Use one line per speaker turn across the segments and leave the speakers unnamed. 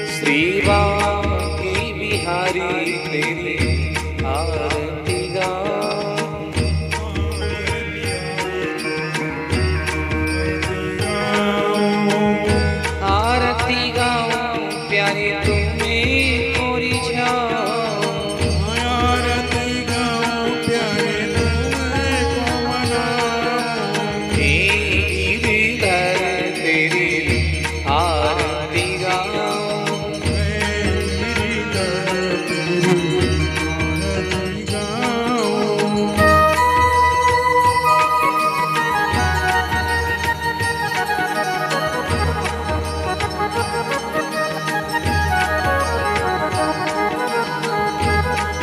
श्री बांके बिहारी तेरी आरती गाऊं, आरती गाऊं प्यारे तुम्हें मोरी जाऊं,
आरती गाऊं प्यारे तुम्हें को मनाऊं,
गिरिधर तेरी आरती गाऊं,
गिरिधर तेरी आरती गाऊं।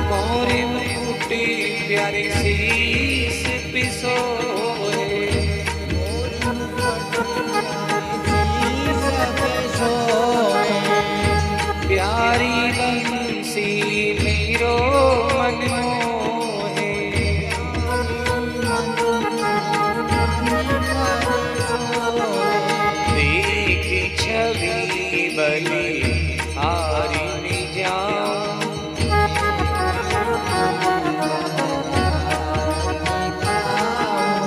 मोरे मुकुटे प्यारे शीश पे सोए, प्यारी बंसी मेरो मन मोहे, देख छवि बलि हारी में जाऊं,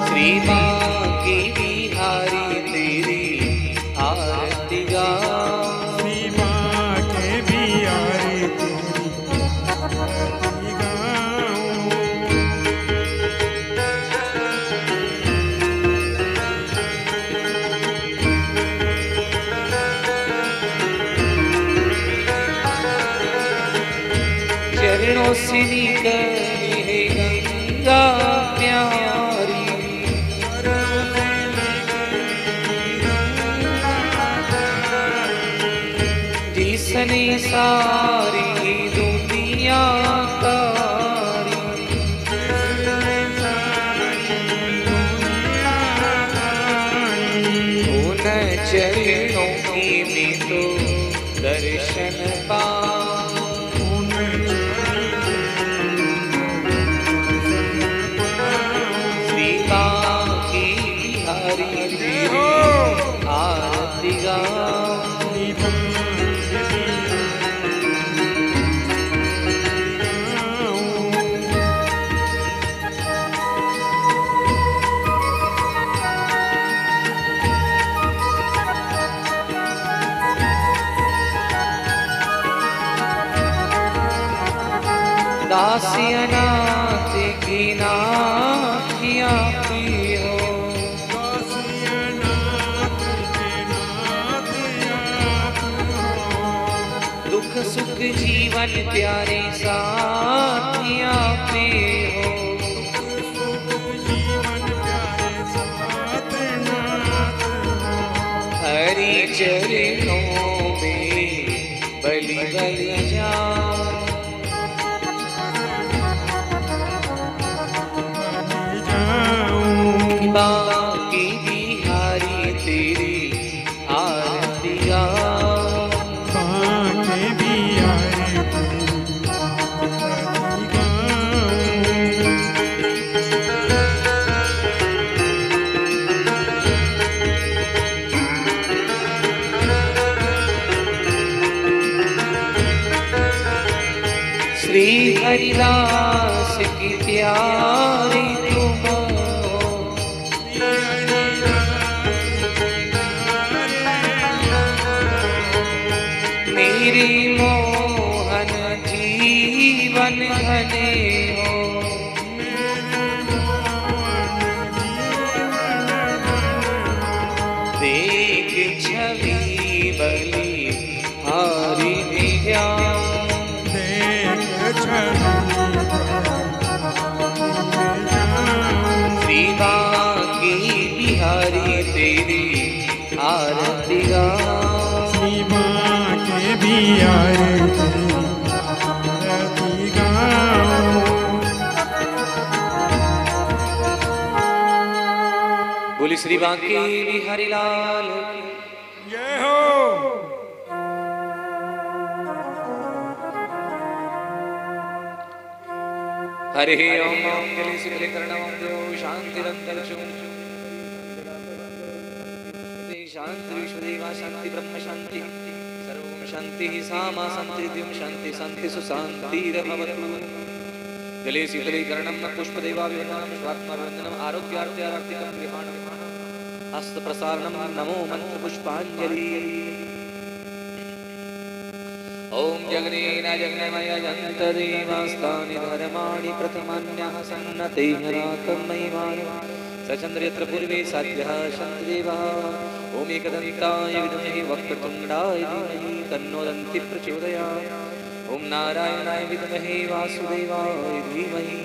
श्री बांके बिहारी तेरी आरती गाऊं,
श्री बांके बिहारी तेरी आरती गाऊं।
चरणों से निकली है गंगा प्यारी, जिसने सारी दुनिया तारी, उन चरणों की मैं तो दर्शन पाऊं, श्री बांके बिहारी तेरी आरती गाऊं, दासी अनाथ की नाथिया पियो, दुख सुख जीवन प्यारे साथिया पे हो, हरि चरणों में बलि बलि जाऊं, बांके बिहारी तेरी आरती गाऊं,
बांके बिहारी तेरी आरती गाऊं।
श्री हरिदास की प्यारी तुम हो, मेरी मोहन जीवन धने हो, देख छवि बलि हारी में जाऊं, श्री बांके बिहारी तेरी आरती गाऊं,
श्री बांके बिहारी तेरी आरती गाऊं।
बोली श्री बांके बिहारी लाल की
जय हो।
हरे ओम मंगले शुक्ले कर्णवं शांतिरन्तरिक्षं शांति विश्वदेवा शांति ब्रह्म शांति सर्वं शांति सामा शांति द्युम शांति शांति सुशांतिर्भवतु। जले शीतलीकरणं पुष्पदेवाभिवन्दनं स्वात्माभिवन्दनम् आरोग्यार्त्यार्तिकं गृहाणं हस्तप्रसारणं नमो मन्त्रपुष्पाञ्जलि। ओम जगनेन जगन्मय जन्तदेवास्तानि धर्माणि प्रथमान्यः सन्नतेहरातं महिमानि सचन्द्र यत्र पूर्वे साध्यः शन्तिदेवः। ओम एकदन्ताय विद्महे वक्रतुण्डाय धीमहि तन्नो दन्ति प्रचोदयात्। ओम नारायणाय विद्महे वासुदेवाय धीमहि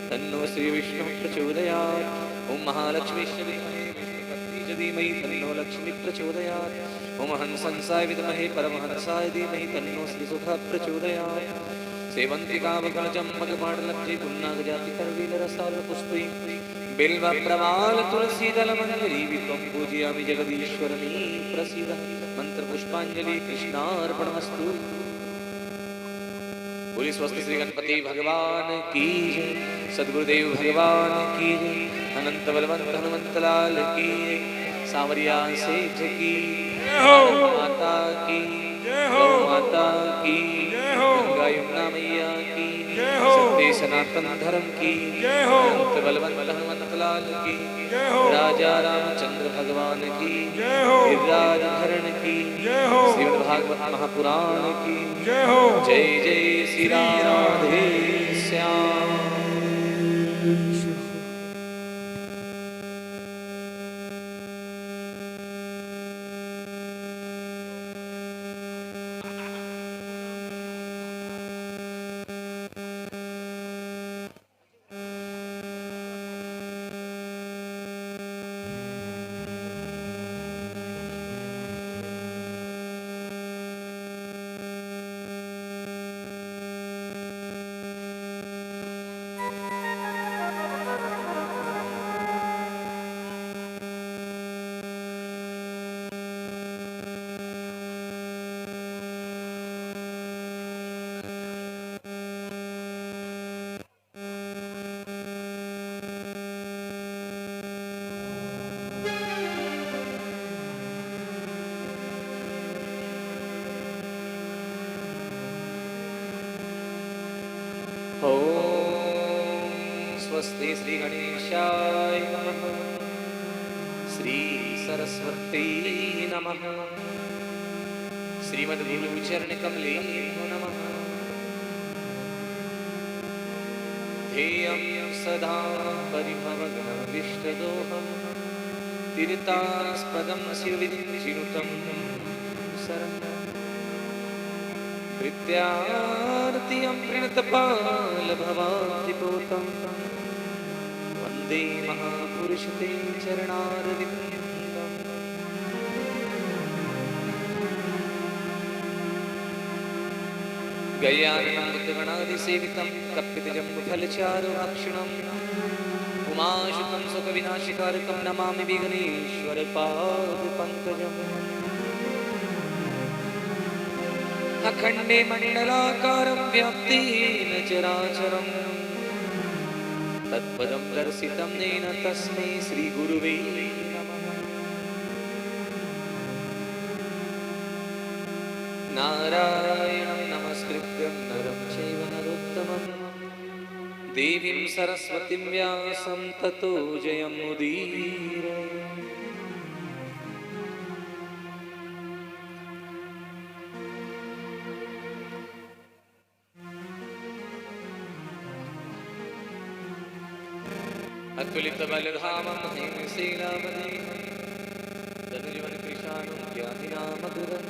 तन्नो श्रीविष्णुः प्रचोदयात्। ओम महालक्ष्मीश्च विद्महे विष्णुपत्नी च धीमहि तन्नो लक्ष्मी प्रचोदयात्। ओम हंसाय विद्महे परमहंसाय धीमहि तन्नो श्रीसुखः प्रचोदयात्। सेवन्तिकामकलचम्पकपाटलब्धि पुन्नागजातिकर्वीलरसालपुष्पै बिल्वप्रवाल तुलसीदलमञ्जरी वित्वं पूजयामि जगदीश्वरमी प्रसीद। मंत्रपुष्पाञ्जलि कृष्णार्पणमस्तु। बोलिए स्वस्ति श्री गणपति भगवान की जय, सद्गुरुदेव भगवान की जय, अनंत बलवंत हनुमंतलाल की जय, सावरिया सेठ की माता की गौ माता की गंगा यमुना मैया की सत्य सनातन धर्म की अनंत बलवंत हनुमंतलाल की राजा रामचंद्र भगवान की गिरिराज धरण की श्रीमद् भागवत महापुराण की जय जय श्री राधे श्याम। स्वस्ति श्री गणेशाय नमः, श्री सरस्वती नमः, श्रीमद्गुरुचरणकमलेभ्यो नमः। ध्येयं सदा परिभवग्नविष्टदोहं तीर्थास्पदं शिवविधिं शरणं कृत्यार्तियं प्रणतपालभवाब्धिपोतं वन्दे महापुरुषते चरणारविन्दं। गयाननामृतगणादिसेवितं कप्पितजम्बुफलचारुभक्षणम् उमाशुतं सुखविनाशिकारकं नमामि विघ्नेश्वरपादपङ्कजम्। अखण्डे मण्डलाकारं व्याप्तेन चराचरं तत्पदं दर्शितं येन तस्मै श्रीगुरुवे नमः। नारायणं नमस्कृत्य नरं चैव नरोत्तमं देवीं सरस्वतीं व्यासं ततो जयमुदीरये। अतुलित बलधामं हेमसेनापदेहं तनुजीवनकृशानं ज्ञातिनामकृतम्।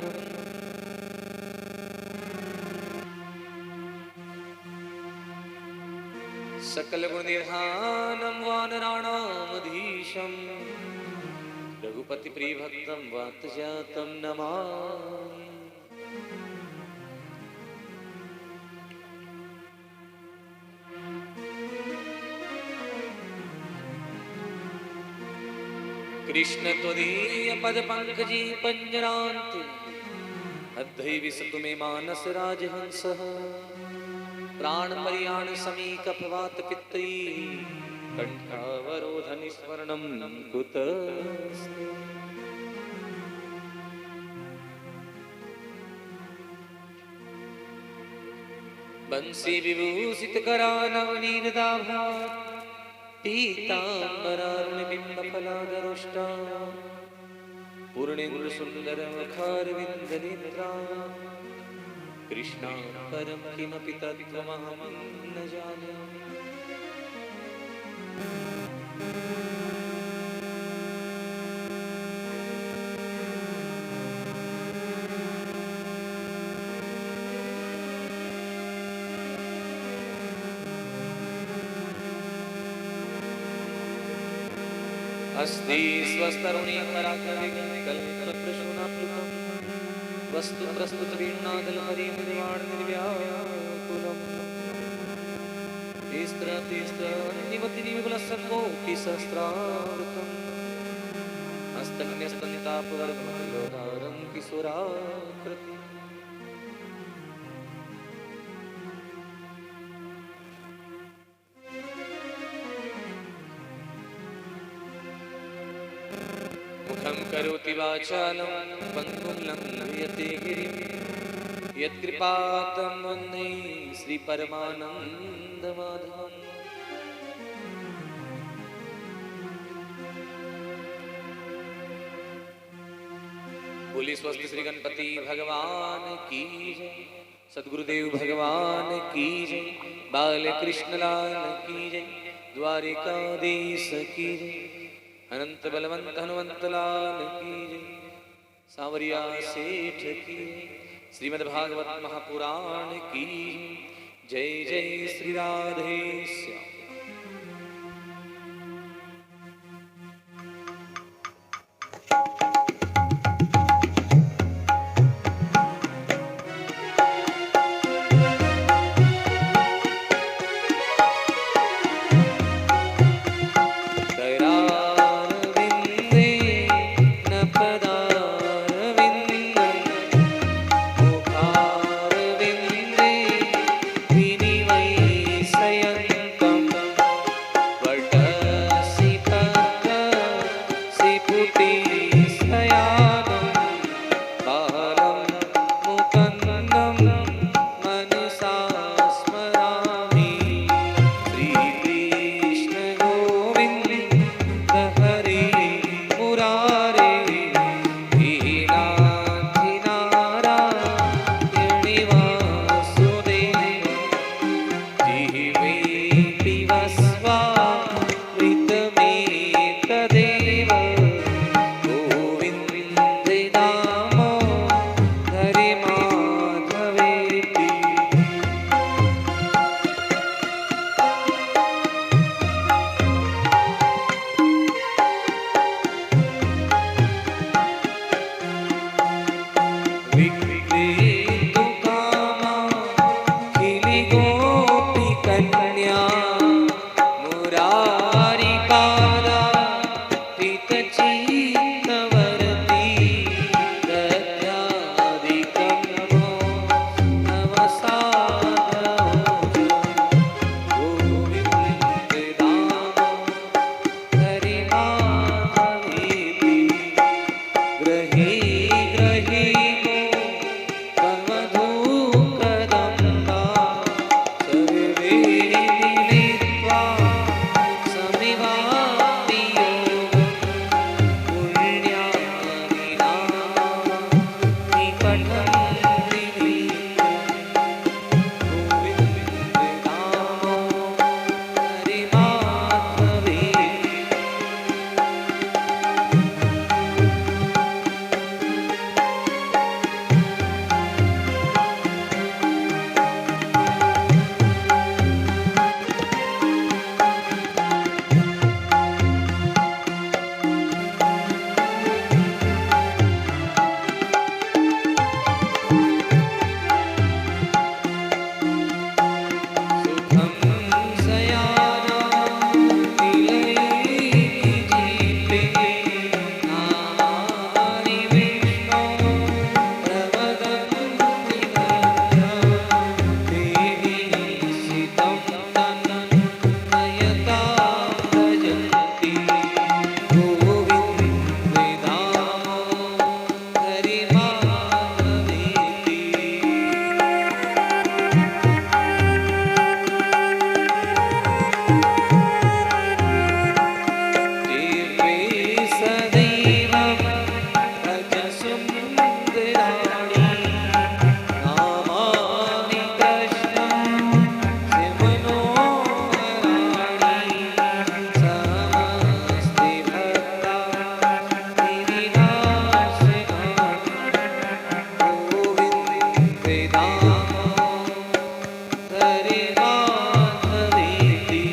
सकलगुणनिधानं वानराणामधीशं रघुपतिप्रियभक्तं वातजातं नमामि। कृष्ण त्वदीय पदपङ्कजी पञ्जरान्ते अद्धैविसतु मे मानस राजहंसः प्राणमर्याण समीकफवात पित्तै कण्ठावरोधनिस्वर्णं कुतस्ते। बंसी विभूषित करानवनीरदाभा पीताम्बरारुणबिम्बफलादरुष्टा पूर्णेन्दु सुंदर मुखारविन्दनेत्रा कृष्णा परं किमपि तत्त्वमहं न जाने। अस्ति स्वस्तरुणी पराकल्पप्रशूनाप्लुतं वस्तु प्रस्तुत वीणादलहरिनिर्वाण निर्व्याकुलम् तिस्रनिमतिनिविपुलसर्गोऽपि सहस्रावृतम् हस्तन्यस्तन्तापवर्गमलोदारं किशोराकृतिम्। मुखं करोति वाचालं पङ्गुं लङ्घयते गिरिं यत्कृपातं वन्दे श्रीपरमानन्दमाधवम्। बोली स्वस्ति श्री गणपति भगवान की जय, सद्गुरुदेव भगवान की जय, बालकृष्ण लाल की जय, द्वारिकाधीश की जय, अनंत बलवंत हनुमंत लाल की जय, सांवरिया सेठ की जय, श्रीमद्भागवत महापुराण की जय। जय श्री राधे श्याम। Hey हरे माधवेति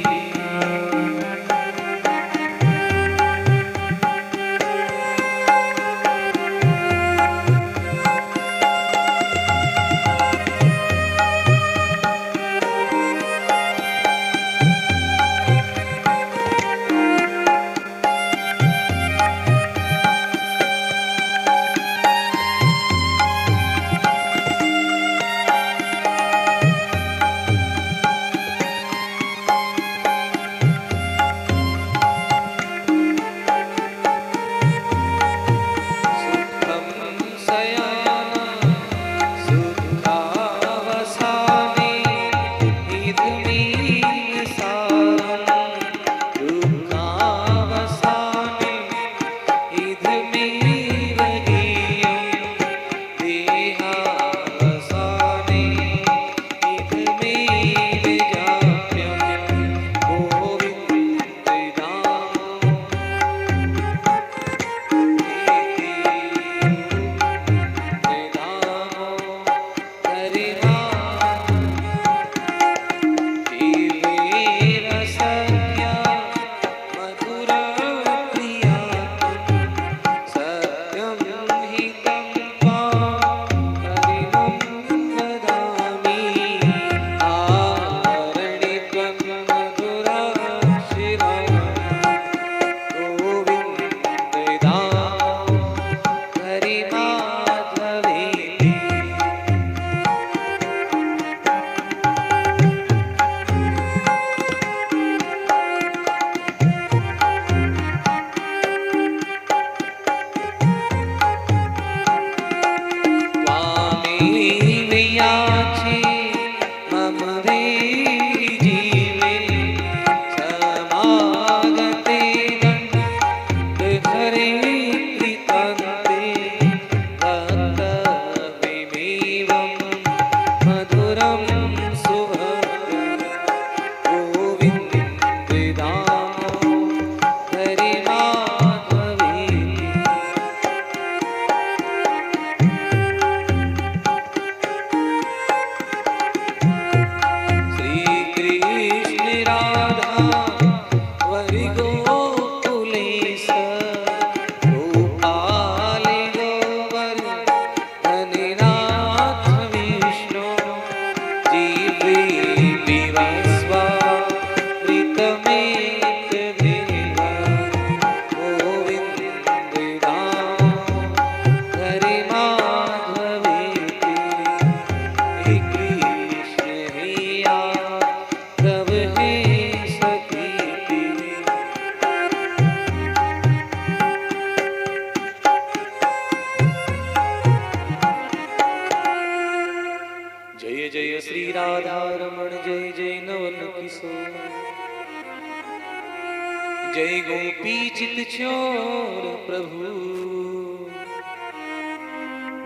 जय गोपी चित चोर प्रभु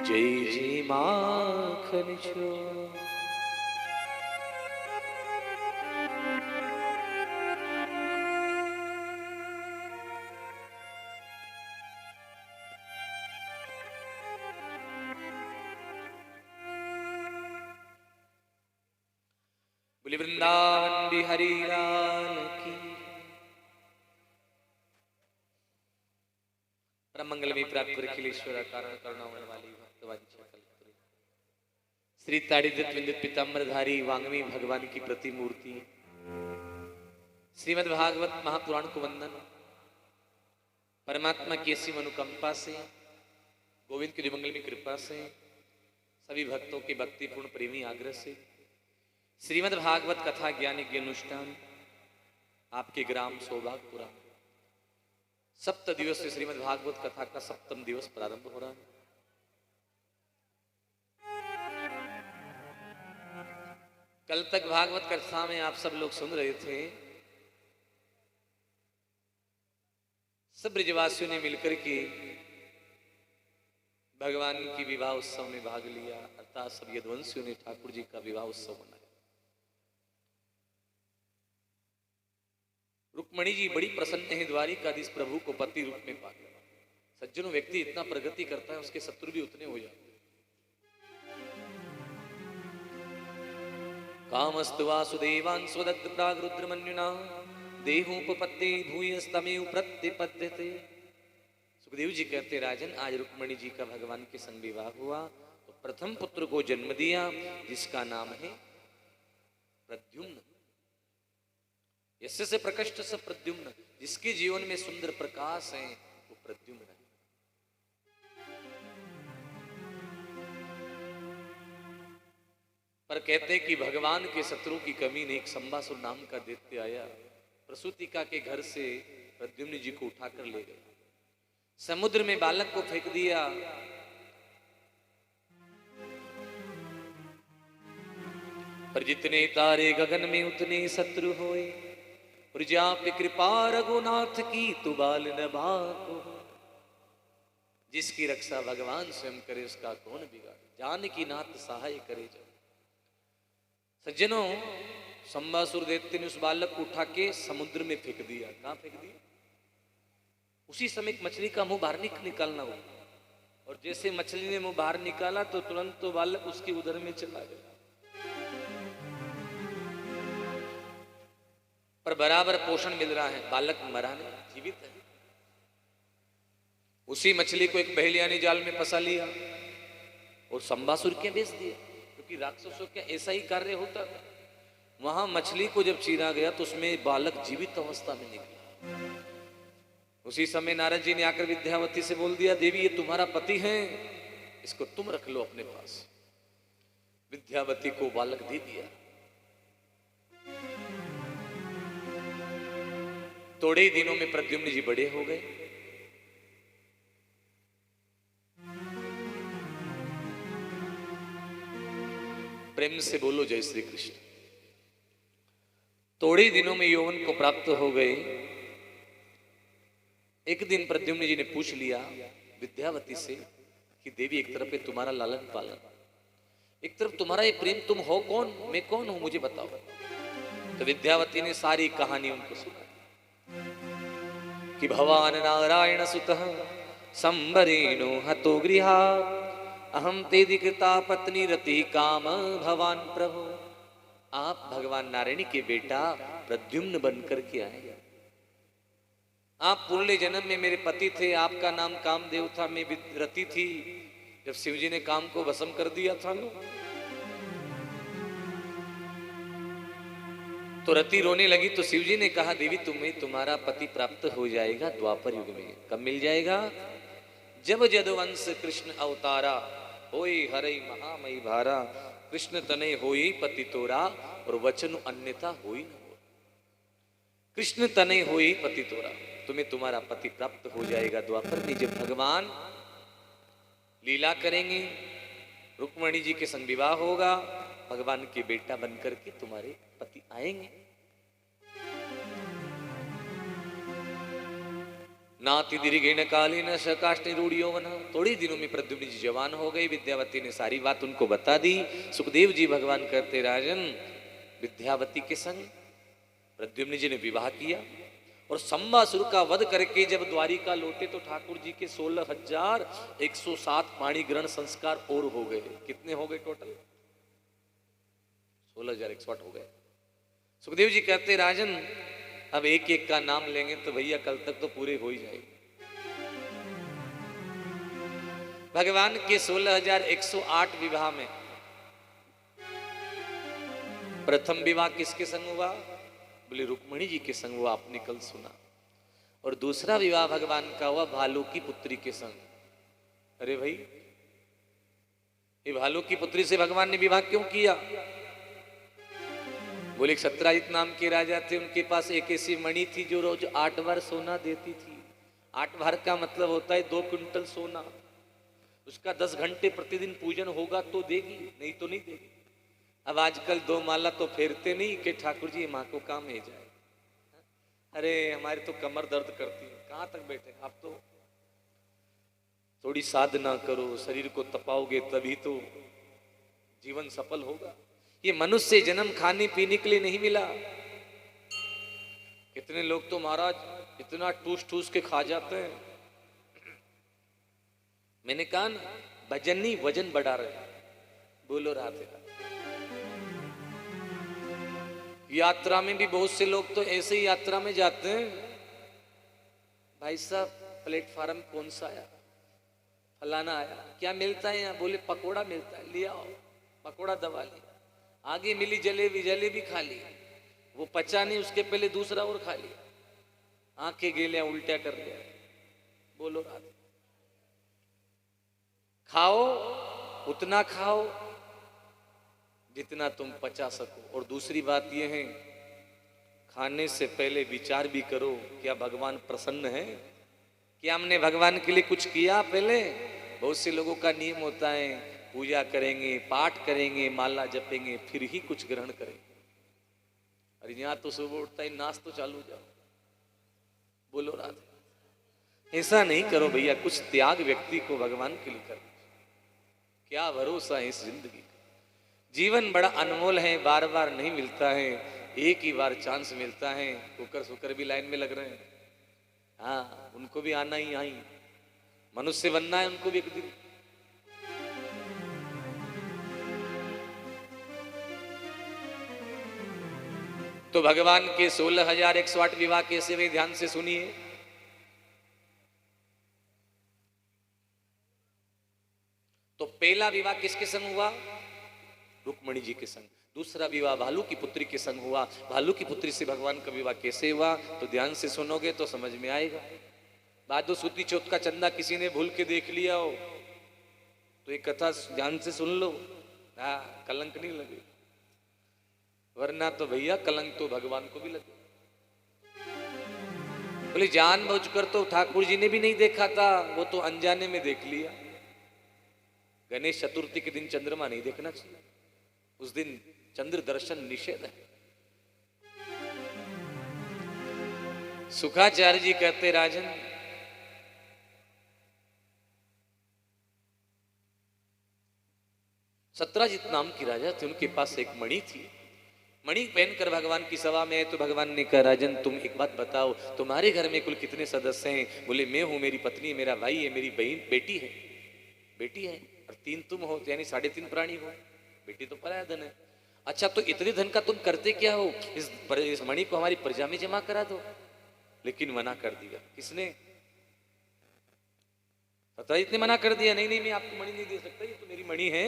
जय जय माखन चोर। बोले वृंदावन बिहारी लाल की। परम मंगल में प्राप्त अखिलेश्वर कारण करुणामय वाली भक्तवांछा कल्पतरु श्री ताड़िद्वत विंदित पीताम्बरधारी वांगमी भगवान की प्रतिमूर्ति श्रीमद् भागवत महापुराण को वंदन। परमात्मा की ऐसी अनुकंपा से गोविंद की दिव्यमंगल की कृपा से सभी भक्तों के भक्तिपूर्ण प्रेमी आग्रह से श्रीमद् भागवत कथा ज्ञान के अनुष्ठान आपके ग्राम सौभागपुरा सप्त दिवस से श्रीमद् भागवत कथा का सप्तम दिवस प्रारंभ हो रहा है। कल तक भागवत कथा में आप सब लोग सुन रहे थे, सब ब्रजवासियों ने मिलकर के भगवान की विवाह उत्सव में भाग लिया, अर्थात सब यदुवंशियों ने ठाकुर जी का विवाह उत्सव मनाया। रुक्मणी जी बड़ी प्रसन्न है द्वारिकाधीश प्रभु को पति रूप में पा गया। सज्जनों, व्यक्ति इतना प्रगति करता है उसके शत्रु भी उतने हो जाते। कामस्तु वासुदेवान् स्वदत्त प्रागरुद्रमन्युना देहोपपत्ते भूयस्तमेव प्रतिपद्यते। सुखदेव जी कहते राजन, आज रुक्मणी जी का भगवान के संग विवाह हुआ तो प्रथम पुत्र को जन्म दिया जिसका नाम है प्रद्युम्न। यस्य से प्रकृष्ट स प्रद्युम्न, जिसके जीवन में सुंदर प्रकाश है वो प्रद्युम्न है। पर कहते कि भगवान के शत्रु की कमी नहीं, एक संबासुर नाम का दैत्य आया, प्रसूतिका के घर से प्रद्युम्न जी को उठाकर ले गया, समुद्र में बालक को फेंक दिया। पर जितने तारे गगन में उतने शत्रु होए, प्रजा पे कृपा रघुनाथ की तू बाल न भाको। जिसकी रक्षा भगवान स्वयं करे उसका कौन बिगाड़े, जानकी नाथ सहाय करे जब। सज्जनों, संबासुर दैत्य ने उस बालक को उठा के समुद्र में फेंक दिया। कहां फेंक दिया? उसी समय एक मछली का मुंह बाहर निकालना हुआ, और जैसे मछली ने मुंह बाहर निकाला तो तुरंत तो बालक उसके उदर में चला गया। पर बराबर पोषण मिल रहा है, बालक मरा नहीं, जीवित है। उसी मछली को एक पहेलिया ने जाल में फंसा लिया और संबासुर के बेच दिया, क्योंकि राक्षसों का ऐसा ही कार्य होता था। वहां मछली को जब चीरा गया तो उसमें बालक जीवित अवस्था में निकला। उसी समय नारद जी ने आकर विद्यावती से बोल दिया, देवी ये तुम्हारा पति है, इसको तुम रख लो अपने पास। विद्यावती को बालक दे दिया। थोड़े ही दिनों में प्रद्युम्न जी बड़े हो गए। प्रेम से बोलो जय श्री कृष्ण। थोड़े ही दिनों में यौवन को प्राप्त हो गए। एक दिन प्रद्युम्न जी ने पूछ लिया विद्यावती से कि देवी, एक तरफ है तुम्हारा लालन पालन, एक तरफ तुम्हारा ये प्रेम, तुम हो कौन, मैं कौन हूं, मुझे बताओ। तो विद्यावती ने सारी कहानी उनको सुनाई कि भवान नारायण सुतः संबरेणो हतो गृहा, अहम तेदि कृता पत्नी रति काम भवान प्रभु। आप भगवान नारायण के बेटा प्रद्युम्न बनकर के आए। आप पूर्व जन्म में मेरे पति थे, आपका नाम कामदेव था, मैं रति थी। जब शिवजी ने काम को भस्म कर दिया था ना, तो रति रोने लगी। तो शिवजी ने कहा, देवी तुम्हें तुम्हारा पति प्राप्त हो जाएगा द्वापर युग में। कब मिल जाएगा? जब जदुवंश कृष्ण अवतारा, होई हरई महामयी भारा, कृष्ण तने होई पति तोरा, और वचन अन्यथा होई न हो। कृष्ण तने होई पति तोरा, तुम्हें तुम्हारा पति प्राप्त हो जाएगा द्वापर में। जब भगवान लीला करेंगे, रुक्मणी जी के संग विवाह होगा, भगवान के बेटा बनकर के तुम्हारे पति आएंगे। नाति दीर्घेण कालेन सकाष्ठे रूढ़ियो वना। थोड़ी दिनों में प्रद्युम्न जी जवान हो गए। विद्यावती ने सारी बात उनको बता दी। सुखदेव जी भगवान कहते, राजन, विद्यावती के संग प्रद्युम्न जी ने विवाह किया और संबासुर का वध करके जब द्वारिका लौटे तो ठाकुर जी के 16,107 पाणी ग्रहण संस्कार और हो गए। कितने हो गए टोटल? 16,108 हो गए। सुखदेव जी कहते, राजन, अब एक एक का नाम लेंगे तो भैया कल तक तो पूरे हो ही जाएंगे। भगवान के 16,108 विवाह में प्रथम विवाह किसके संग हुआ? बोले रुक्मणी जी के संग हुआ, आपने कल सुना। और दूसरा विवाह भगवान का हुआ भालू की पुत्री के संग। अरे भाई, ये भालू की पुत्री से भगवान ने विवाह क्यों किया? बोले सत्राजित नाम के राजा थे, उनके पास एक ऐसी मणि थी जो रोज 8 बार सोना देती थी। 8 बार का मतलब होता है 2 क्विंटल सोना। उसका 10 घंटे प्रतिदिन पूजन होगा तो देगी, नहीं तो नहीं देगी। अब आजकल 2 माला तो फेरते नहीं कि ठाकुर जी माँ को काम है जाए। अरे हमारी तो कमर दर्द करती है, कहाँ तक बैठे आप? तो थोड़ी साधना करो, शरीर को तपाओगे तभी तो जीवन सफल होगा। ये मनुष्य जन्म खाने पीने के लिए नहीं मिला। कितने लोग तो महाराज इतना ठूस ठूस के खा जाते हैं। मैंने कहा ना, भजन नहीं वजन बढ़ा रहे। बोलो राधे राधे। यात्रा में भी बहुत से लोग तो ऐसे ही यात्रा में जाते हैं, भाई साहब प्लेटफार्म कौन सा आया, फलाना आया, क्या मिलता है यहाँ, बोले पकोड़ा मिलता है, लिया आओ, पकोड़ा दबा लिया, आगे मिली जलेबी, जलेबी खा ली, वो पचा नहीं, उसके पहले दूसरा और खा लिया, आंखें गेलिया उल्टा कर लिया। बोलो राधे। खाओ उतना खाओ जितना तुम पचा सको। और दूसरी बात यह है, खाने से पहले विचार भी करो, क्या भगवान प्रसन्न है, क्या हमने भगवान के लिए कुछ किया पहले। बहुत से लोगों का नियम होता है, पूजा करेंगे, पाठ करेंगे, माला जपेंगे, फिर ही कुछ ग्रहण करेंगे। अरे यहाँ तो सुबह उठता ही नाच तो चालू जाओ। बोलो राधे। ऐसा नहीं करो भैया, कुछ त्याग व्यक्ति को भगवान के लिए करो। क्या भरोसा है इस जिंदगी का। जीवन बड़ा अनमोल है, बार बार नहीं मिलता है, एक ही बार चांस मिलता है। कुकर सुकर भी लाइन में लग रहे हैं, हाँ उनको भी आना ही, आई मनुष्य बनना है उनको भी एक दिन। तो भगवान के 16,108 विवाह कैसे हुए, ध्यान से सुनिए। तो पहला विवाह किसके संग हुआ, रुक्मणी जी के संग। दूसरा विवाह भालू की पुत्री के संग हुआ। भालू की पुत्री से भगवान का विवाह कैसे हुआ, तो ध्यान से सुनोगे तो समझ में आएगा। भादो सुदी चौथ का चंदा किसी ने भूल के देख लिया हो तो एक कथा ध्यान से सुन लो, हाँ कलंक नहीं लगे, वरना तो भैया कलंक तो भगवान को भी लगे। बोले जानबूझकर तो ठाकुर जी ने भी नहीं देखा था, वो तो अनजाने में देख लिया। गणेश चतुर्थी के दिन चंद्रमा नहीं देखना चाहिए, उस दिन चंद्र दर्शन निषेध है। सुखाचार्य जी कहते, राजन सत्राजित नाम की राजा थे, उनके पास एक मणि थी। मणि पहनकर भगवान की सभा में आए तो भगवान ने कहा, राजन तुम एक बात बताओ, तुम्हारे घर में कुल कितने सदस्य हैं। बोले मैं हूं, मेरी पत्नी, मेरा भाई है, मेरी बहन, बेटी है और 3 तुम हो, यानी 3.5 प्राणी हो। बेटी तो पराया धन है। अच्छा तो इतने धन का तुम करते क्या हो, इस मणि को हमारी प्रजा में जमा करा दो। लेकिन मना कर दिया। किसने, सत्राजित ने मना कर दिया, नहीं नहीं मैं आपको मणि नहीं दे सकता, ये तो मेरी मणि है।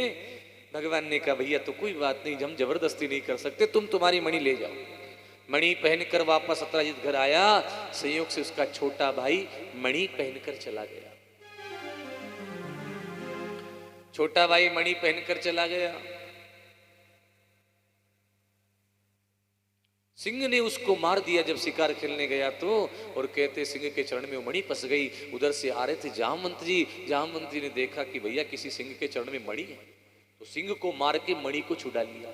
भगवान ने कहा, भैया तो कोई बात नहीं, हम जबरदस्ती नहीं कर सकते, तुम तुम्हारी मणि ले जाओ। मणि पहनकर वापस सत्राजित घर आया, संयोग से उसका छोटा भाई मणि पहनकर चला गया। छोटा भाई मणि पहनकर चला गया। सिंह ने उसको मार दिया जब शिकार खेलने गया तो, और कहते सिंह के चरण में वो मणि फंस गई। उधर से आ रहे थे जामवंत जी, जामवंत जी ने देखा कि भैया किसी सिंह के चरण में मणि है, तो सिंह को मार के मणि को छुड़ा लिया।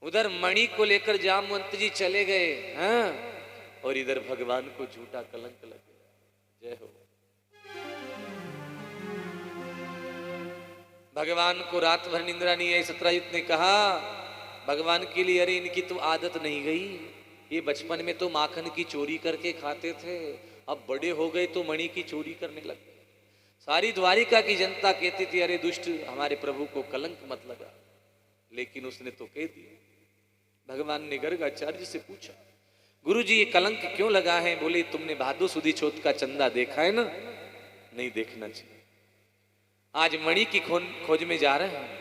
उधर मणि को लेकर जामवंत जी चले गए, हाँ, और इधर भगवान को झूठा कलंक लग गया। जय हो। भगवान को रात भर निंद्रा नहीं आई। सत्राजित ने कहा भगवान के लिए, अरे इनकी तो आदत नहीं गई, ये बचपन में तो माखन की चोरी करके खाते थे, अब बड़े हो गए तो मणि की चोरी करने लग गए। सारी द्वारिका की जनता कहती थी, अरे दुष्ट हमारे प्रभु को कलंक मत लगा, लेकिन उसने तो कह दिया। भगवान ने गर्गाचार्य से पूछा, गुरु जी ये कलंक क्यों लगा है। बोले तुमने भादो सुदी चौथ का चंदा देखा है ना, नहीं देखना चाहिए। आज मणि की खोज में जा रहे हैं।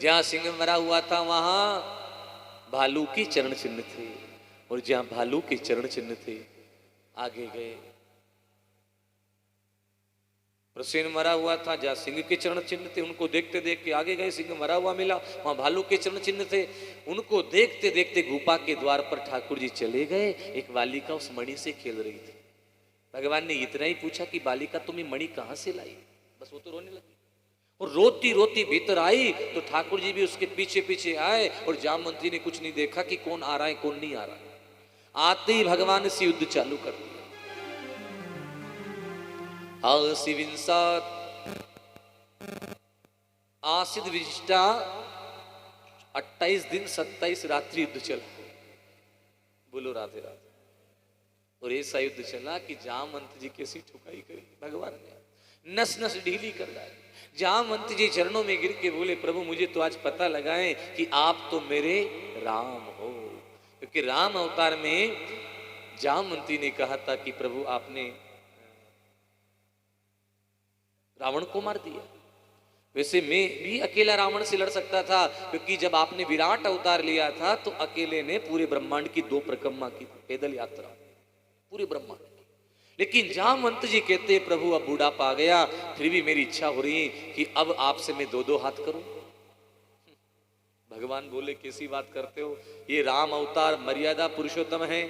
जहां सिंह मरा हुआ था वहां भालू के चरण चिन्ह थे, और जहां भालू के चरण चिन्ह थे आगे गए। प्रसेन मरा हुआ था, जहां सिंह के चरण चिन्ह थे उनको देखते देखते आगे गए। सिंह मरा हुआ मिला, वहां भालू के चरण चिन्ह थे, उनको देखते देखते गुफा के द्वार पर ठाकुर जी चले गए। एक बालिका उस मणि से खेल रही थी। भगवान ने इतना ही पूछा कि बालिका तुम्हें मणि कहां से लाई, बस वो तो रोने लगी। और रोती रोती भीतर आई तो ठाकुर जी भी उसके पीछे पीछे आए, और जामवंत जी ने कुछ नहीं देखा कि कौन आ रहा है कौन नहीं आ रहा है। आते ही भगवान से युद्ध चालू कर दिया। आसिद विष्टा 28 दिन 27 रात्रि युद्ध चला। बोलो राधे राधे। और ऐसा युद्ध चला कि जामवंत जी कैसी ठुकाई करी भगवान ने। नस नस ढीली कर डाली। जामवंत जी चरणों में गिर के बोले, प्रभु मुझे तो आज पता लगा है कि आप तो मेरे राम हो। क्योंकि राम अवतार में जामवंती ने कहा था कि प्रभु आपने रावण को मार दिया। वैसे मैं भी अकेला रावण से लड़ सकता था, क्योंकि जब आपने विराट अवतार लिया था तो अकेले ने पूरे ब्रह्मांड की 2 परिक्रमा की, पैदल यात्रा पूरे ब्रह्मांड की। लेकिन जामवंत जी कहते हैं, प्रभु अब बुढ़ापा आ गया, फिर भी मेरी इच्छा हो रही है कि अब आपसे मैं 2-2 हाथ करूं। भगवान बोले, कैसी बात करते हो, ये राम अवतार मर्यादा पुरुषोत्तम है,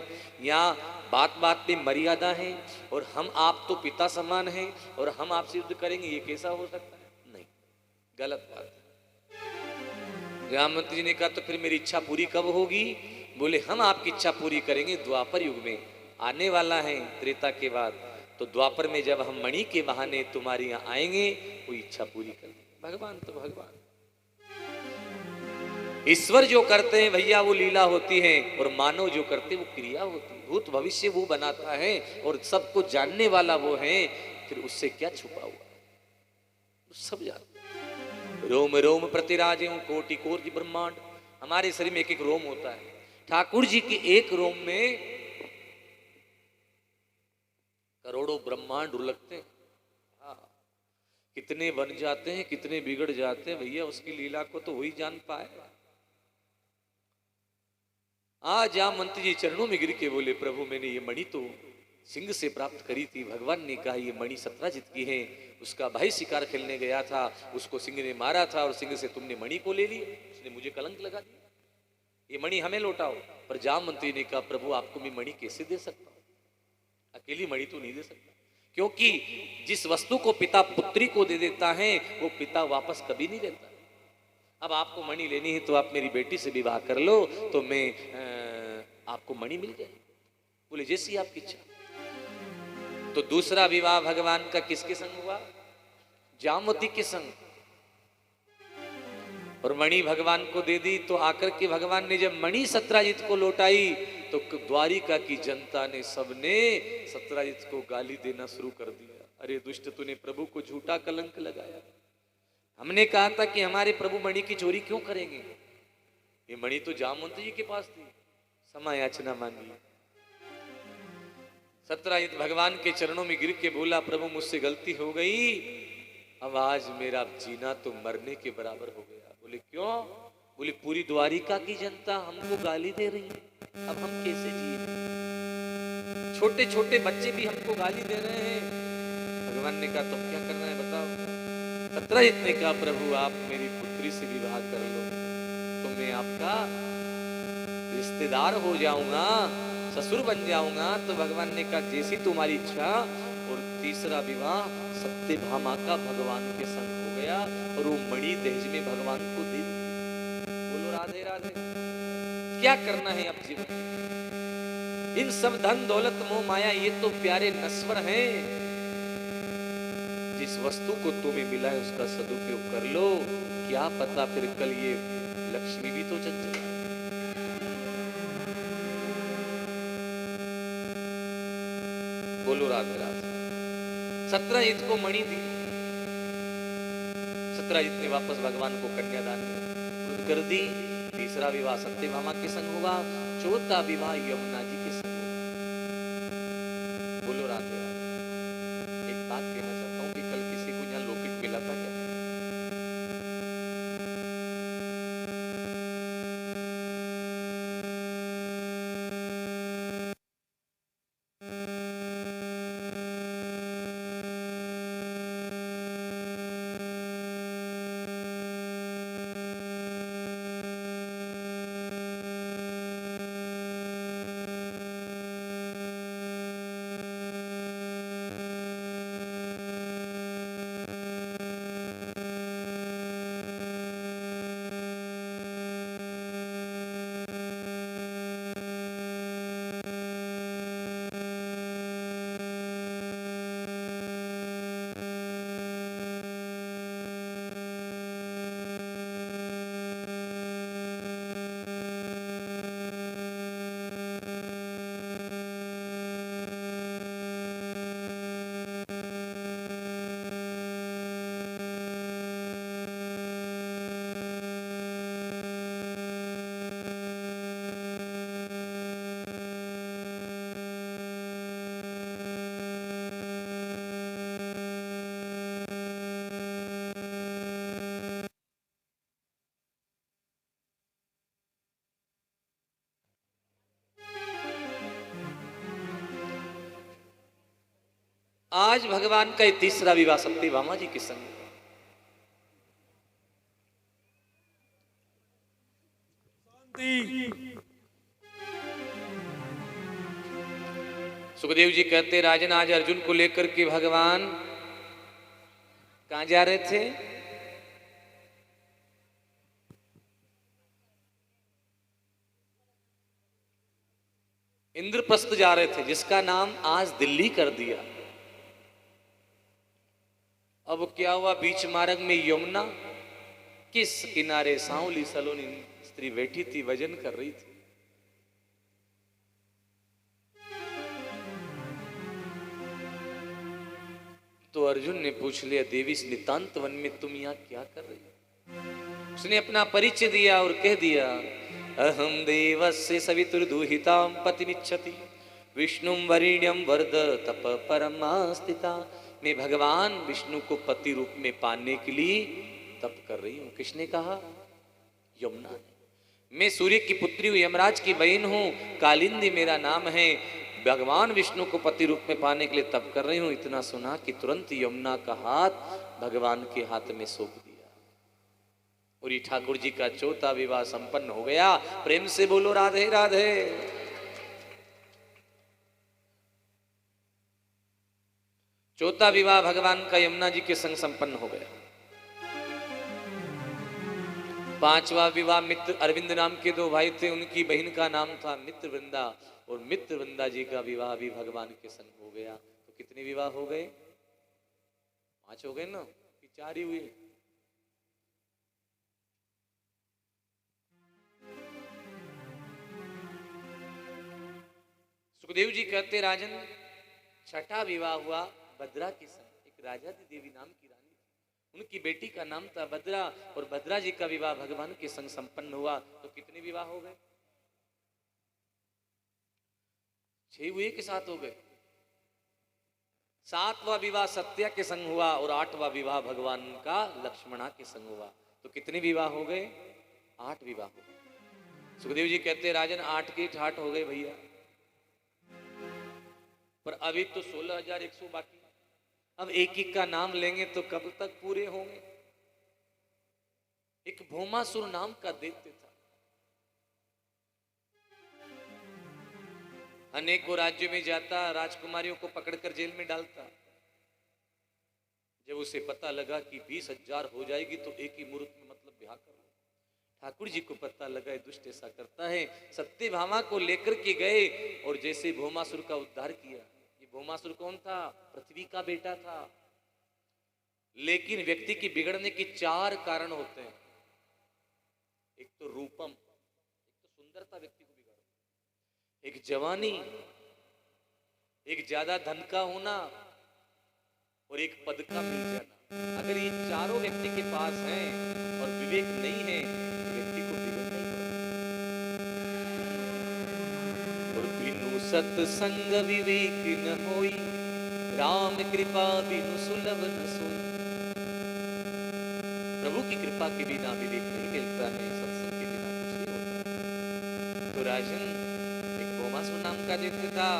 यहाँ बात बात पे मर्यादा है, और हम आप तो पिता समान हैं और हम आपसे युद्ध करेंगे, ये कैसा हो सकता है? नहीं, गलत बात है। जामवंत जी ने कहा, तो फिर मेरी इच्छा पूरी कब होगी? बोले, हम आपकी इच्छा पूरी करेंगे द्वापर युग में, आने वाला है त्रेता के बाद, तो द्वापर में जब हम मणि के बहाने तुम्हारी यहाँ आएंगे, वो इच्छा पूरी कर। भगवान तो भगवान, ईश्वर जो करते हैं भैया वो लीला होती है, और मानव जो करते हैं वो क्रिया होती है। भूत भविष्य वो बनाता है और सबको जानने वाला वो है, फिर उससे क्या छुपा हुआ, सब जानते हैं। रोम रोम प्रतिराजे कोटि कोटि ब्रह्मांड, हमारे शरीर में एक एक रोम होता है। ठाकुर जी की एक रोम में करोड़ों ब्रह्मांड उलगते हैं। हाँ, कितने बन जाते हैं, कितने बिगड़ जाते हैं भैया, उसकी लीला को तो वही जान पाए। आज जामवंत जी चरणों में गिर के बोले, प्रभु मैंने ये मणि तो सिंह से प्राप्त करी थी। भगवान ने कहा ये मणि सत्राजित की है, उसका भाई शिकार खेलने गया था, उसको सिंह ने मारा था, और सिंह से तुमने मणि को ले लिया, उसने मुझे कलंक लगा दिया, ये मणि हमें लौटाओ। पर जामवंती ने कहा, प्रभु आपको मैं मणि कैसे दे सकता हूं, अकेली मणि तो नहीं दे सकता, क्योंकि जिस वस्तु को पिता पुत्री को दे देता है वो पिता वापस कभी नहीं देता। अब आपको मणि लेनी है तो आप मेरी बेटी से विवाह कर लो, तो मैं आपको मणि मिल जाए। बोले, जैसी आपकी इच्छा। तो दूसरा विवाह भगवान का किसके संग हुआ? जामवती के संग, और मणि भगवान को दे दी। तो आकर के भगवान ने जब मणि सत्राजित को लौटाई तो द्वारिका की जनता ने, सबने सत्राजित को गाली देना शुरू कर दिया। अरे दुष्ट, तूने प्रभु को झूठा कलंक लगाया, हमने कहा था कि हमारे प्रभु मणि की चोरी क्यों करेंगे, ये मणि तो जामवंत जी के पास थी, क्षमा याचना मांगी। सत्राजित भगवान के चरणों में गिर के बोला, प्रभु मुझसे गलती हो गई, अब आज मेरा जीना तो मरने के बराबर हो गया। बोले, क्यों? बोले, पूरी द्वारिका की जनता हमको गाली दे रही है, अब हम कैसे जिए, छोटे छोटे बच्चे भी हमको गाली दे रहे हैं। भगवान ने कहा, तो क्या करना है बताओ? सत्राजित ने कहा, प्रभु आप मेरी पुत्री से विवाह कर लो, तो मैं आपका रिश्तेदार हो जाऊंगा, ससुर बन जाऊंगा। तो भगवान ने कहा, जैसी तुम्हारी इच्छा। और तीसरा विवाह सत्यभामा का भगवान के संग हो गया, और वो मणि दहेज में भगवान को दे दी। बोलो राधे राधे। क्या करना है अब जीवन में? इन सब धन दौलत मोह माया ये तो प्यारे नश्वर हैं, जिस वस्तु को तुम्हें मिला है उसका सदुपयोग कर लो, क्या पता फिर कल ये लक्ष्मी भी तो चल जाए। बोलो राधे राधे। सत्राजित को मणि दी, सत्राजित ने वापस भगवान को कन्यादान कर दी। तीसरा विवाह सत्यभामा के संग हुआ, चौथा विवाह यमुना जी के संग हुआ। बोलो राधे राधे। एक बात कहना चाहता हूं कि कल किसी को यहाँ लॉकेट मिला था क्या? आज भगवान का ये तीसरा विवाह सत्यभामा जी के संग। सुखदेव जी कहते राजन आज अर्जुन को लेकर के भगवान कहां जा रहे थे? इंद्रप्रस्थ जा रहे थे, जिसका नाम आज दिल्ली कर दिया। अब क्या हुआ, बीच मार्ग में यमुना किस किनारे सांवली सलोनी स्त्री बैठी थी, भजन कर रही थी। तो अर्जुन ने पूछ लिया, देवी इस नितांत वन में तुम यहां क्या कर रही हो? उसने अपना परिचय दिया और कह दिया, अहम देवस्य सवितुर्दुहितां पतिमिच्छति विष्णुं वरिण्यं वर्द तप परमास्थिता। मैं भगवान विष्णु को पति रूप में पाने के लिए तप कर रही हूं। किसने कहा? यमुना ने। मैं सूर्य की पुत्री हूं, यमराज की बहन हूं, कालिंदी मेरा नाम है। भगवान विष्णु को पति रूप में पाने के लिए तप कर रही हूं। इतना सुना कि तुरंत यमुना का हाथ भगवान के हाथ में सौंप दिया और ये ठाकुर जी का चौथा विवाह संपन्न हो गया। प्रेम से बोलो राधे राधे। चौथा विवाह भगवान का यमुना जी के संग संपन्न हो गया। पांचवा विवाह मित्र अरविंद नाम के दो भाई थे, उनकी बहन का नाम था मित्र वृंदा, और मित्र वृंदा जी का विवाह भी भगवान के संग हो गया। तो कितने विवाह हो गए? 5 हो गए ना, कि 4 ही हुए? सुखदेव जी कहते राजन छठा विवाह हुआ भद्रा के संग। एक राजा देवी नाम की रानी थी, उनकी बेटी का नाम था भद्रा, और भद्रा जी का विवाह भगवान के संग संपन्न हुआ। तो कितने विवाह हो गए? 6 हुए कि 7 हो गए? 7वां विवाह सत्या के संग हुआ और 8वां विवाह भगवान का लक्ष्मणा के संग हुआ। तो कितने विवाह हो गए? 8 विवाह हो गए। सुखदेव जी कहते राजन 8 के 8 हो गए भैया, पर अभी तो 16,100 बाकी। अब एक एक का नाम लेंगे तो कब तक पूरे होंगे? एक भौमासुर नाम का दैत्य था, अनेकों राज्यों में जाता, राजकुमारियों को पकड़कर जेल में डालता। जब उसे पता लगा कि 20,000 हो जाएगी तो एक ही मुहूर्त में मतलब ब्याह कर लो। ठाकुर जी को पता लगा ये दुष्ट ऐसा करता है। सत्यभामा को लेकर के गए और जैसे भौमासुर का उद्धार किया। ये भौमासुर कौन था? पृथ्वी का बेटा था। लेकिन व्यक्ति की बिगड़ने के 4 कारण होते हैं। एक तो रूपम, एक तो सुंदरता व्यक्ति को बिगाड़, एक जवानी, एक ज्यादा धन का होना, और एक पद का मिल जाना। अगर ये चारों व्यक्ति के पास हैं और विवेक नहीं है तो व्यक्ति को बिगड़ना ही पड़ेगा। और बिनु सत्संग विवेक न होई, राम कृपा बिनु सुलभ न सोई। प्रभु की कृपा के बिना विवेक नहीं मिलता है, सत्संग के बिना कुछ नहीं होता। तो राजन एक भौमासुर नाम का दैत्य था।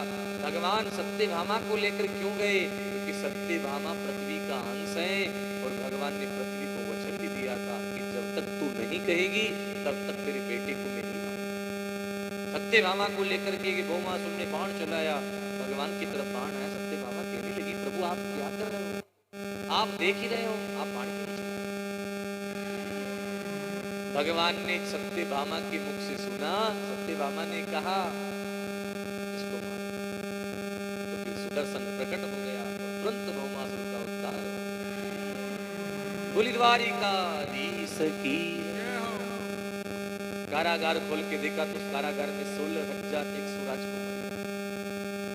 भगवान सत्यभामा को लेकर क्यों गए? क्योंकि सत्यभामा पृथ्वी का अंश है और भगवान ने पृथ्वी को वचन भी दिया था कि जब तक तू नहीं कहेगी तब तक तेरे बेटे को मैं नहीं मारूंगा। सत्यभामा को लेकर के भौमासुर ने बाण चलाया, भगवान की तरफ बाण आया। सत्यभामा कहने लगी, प्रभु आप क्या कर रहे हो? आप देख ही रहे हो, आप बाण क्यों नहीं चला? भगवान ने सत्यभामा के मुख से सुना, सत्यभामा ने कहा इसको मार। तो फिर सुदर्शन प्रकट हो गया और तुरंत भौमासुर का उद्धार हो। बोली द्वारिकाधीश की। कारागार खोल के देखा तो उस कारागार में 16,100 राजकुमार।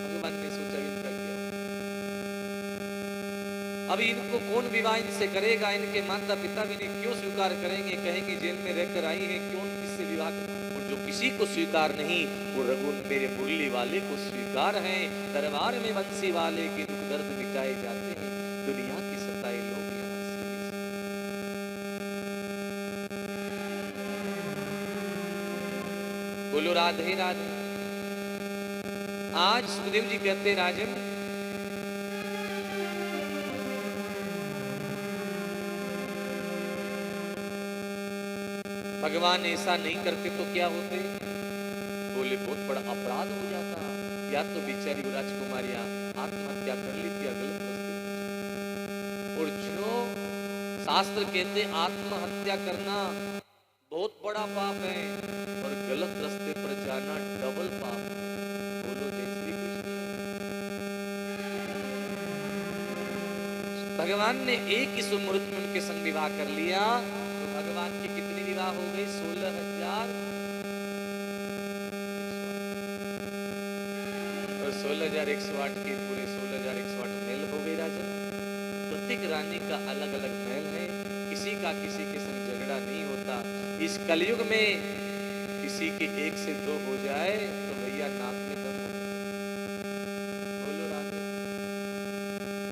भगवान ने सोचा इनका क्या, अभी इनको कौन विवाह इनसे करेगा? इनके माता पिता भी नहीं क्यों स्वीकार करेंगे? कहेंगे जेल में रहकर आई है, क्यों किससे विवाह करें? और जो किसी को स्वीकार नहीं वो रघु मेरे मुरली वाले को स्वीकार है। दरबार में बंसी वाले के दुख दर्द मिटाए जाते हैं, दुनिया के सताए लोग यहाँ से। बोलो राधे राधे। आज सुखदेव जी कहते राजन भगवान ऐसा नहीं करते तो क्या होते? बोले बहुत बड़ा अपराध हो जाता, या तो बेचारी वो राजकुमारियां आत्महत्या कर लेती या गलत रास्ते। और जो शास्त्र कहते आत्महत्या करना बहुत बड़ा पाप है और गलत रास्ते पर जाना डबल पाप। बोलो जय श्री कृष्ण। भगवान ने एक ही सुमुहूर्त में उनके संग विवाह कर लिया, तो भगवान के कितने विवाह हो गए? 16,000 और 16,108 के पूरे 16,108 महल हो गए राजा। प्रत्येक रानी का अलग अलग महल है, किसी का किसी के संग झगड़ा नहीं होता। इस कलयुग में किसी के एक से दो हो जाए तो भैया नाक में दम हो जाए। बोलो राधे।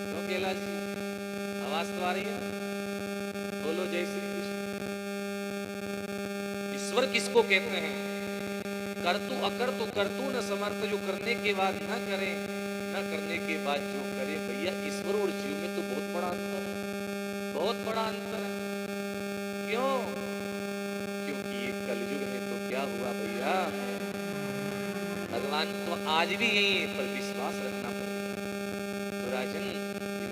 क्यों कैलाश जी आवाज तो आ रही है? बोलो जय श्री कृष्ण। ईश्वर किसको कहते हैं? करतु अकर्तु करतु न समर्थ, जो करने के बाद न करे, न करने के बाद जो करे। भैया ईश्वर और जीव में तो बहुत बड़ा अंतर है, बहुत बड़ा अंतर है। क्यों? क्योंकि ये कलयुग है तो क्या हुआ भैया, भगवान तो आज भी यही है पर विश्वास रखना पड़ेगा। तो राजन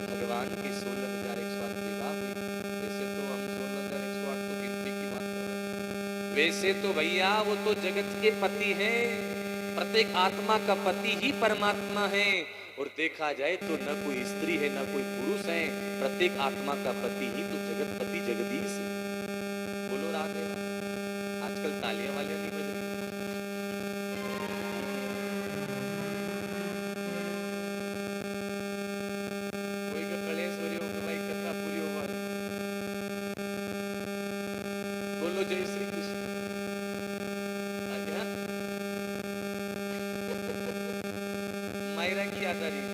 भगवान की 16,108 विवाह हुई। वैसे तो हम 16,108 तो गिनती की बात कर रहे हैं। वैसे तो भैया वो तो जगत के पति हैं, प्रत्येक आत्मा का पति ही परमात्मा है। और देखा जाए तो न कोई स्त्री है न कोई पुरुष है, प्रत्येक आत्मा का पति ही तो जगतपति जगदीश है। बोलो राधे। आजकल तालियां वालियां नहीं बज रही। कोई का कलेश हो रही हो भाई, कथा पूरी हो गई। बोलो जय श्री कृष्ण। आज्ञा मायरा की याद आ रही है।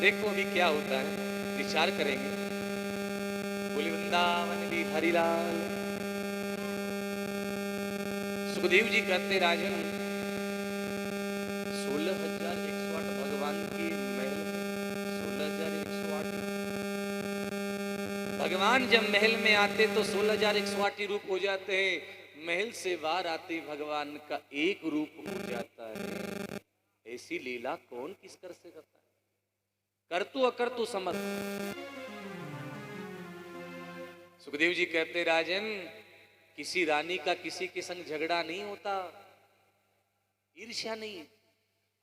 देखो अभी क्या होता है, विचार करेंगे। बोले वृंदावन भी हरिलाल। सुखदेव जी कहते राजन 16,108 भगवान की महल में 16,108। भगवान जब महल में आते तो 16,108 रूप हो जाते हैं, महल से बाहर आते भगवान का एक रूप हो जाता है। ऐसी लीला कौन किस कर से करता है? करतु अकर्तु समर्थ। सुखदेव जी कहते राजन किसी रानी का किसी के संग झगड़ा नहीं होता, ईर्ष्या नहीं।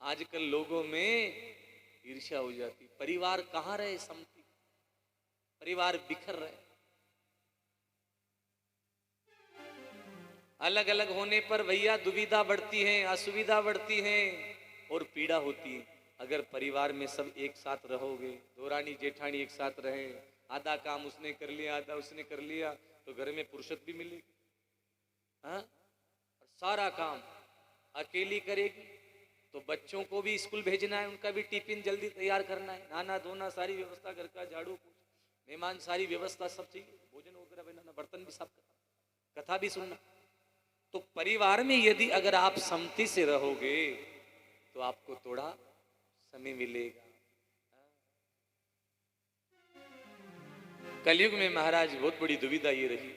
आजकल लोगों में ईर्ष्या हो जाती, परिवार कहां रहे समती, परिवार बिखर रहे। अलग अलग होने पर भैया दुविधा बढ़ती है, असुविधा बढ़ती है और पीड़ा होती है। अगर परिवार में सब एक साथ रहोगे, दो रानी जेठानी एक साथ रहे, आधा काम उसने कर लिया आधा उसने कर लिया, तो घर में फुर्सत भी मिलेगी। हाँ, सारा काम अकेली करेगी तो बच्चों को भी स्कूल भेजना है, उनका भी टिफिन जल्दी तैयार करना है, नहाना धोना सारी व्यवस्था, घर का झाड़ू मेहमान सारी व्यवस्था सब चाहिए, भोजन वगैरह बनाना, बर्तन भी साफ करना, कथा भी सुनना। तो परिवार में यदि अगर आप समति से रहोगे तो आपको थोड़ा समय मिलेगा। कलयुग में महाराज बहुत बड़ी दुविधा ये रही।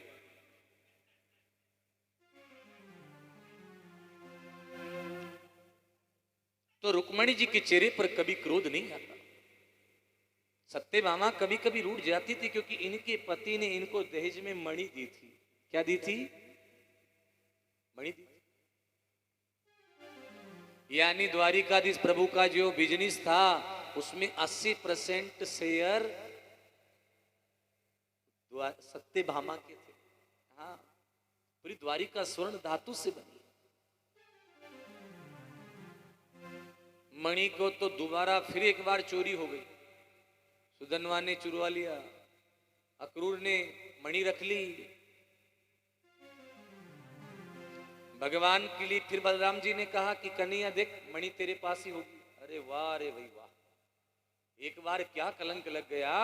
तो रुक्मणी जी के चेहरे पर कभी क्रोध नहीं आता। सत्यभामा कभी कभी रूठ जाती थी क्योंकि इनके पति ने इनको दहेज में मणि दी थी। क्या दी थी? मणि दी थी। यानी द्वारिकाधीश प्रभु का जो बिजनेस था उसमें 80% शेयर सत्यभामा के थे। हाँ, पूरी द्वारिका स्वर्ण धातु से बनी। मणि को तो दोबारा फिर एक बार चोरी हो गई, सुदनवा ने चुरवा लिया, अक्रूर ने मणि रख ली। भगवान के लिए फिर बलराम जी ने कहा कि कन्हैया देख मणि तेरे पास ही होगी। अरे वाह रे भाई वाह, एक बार क्या कलंक लग गया,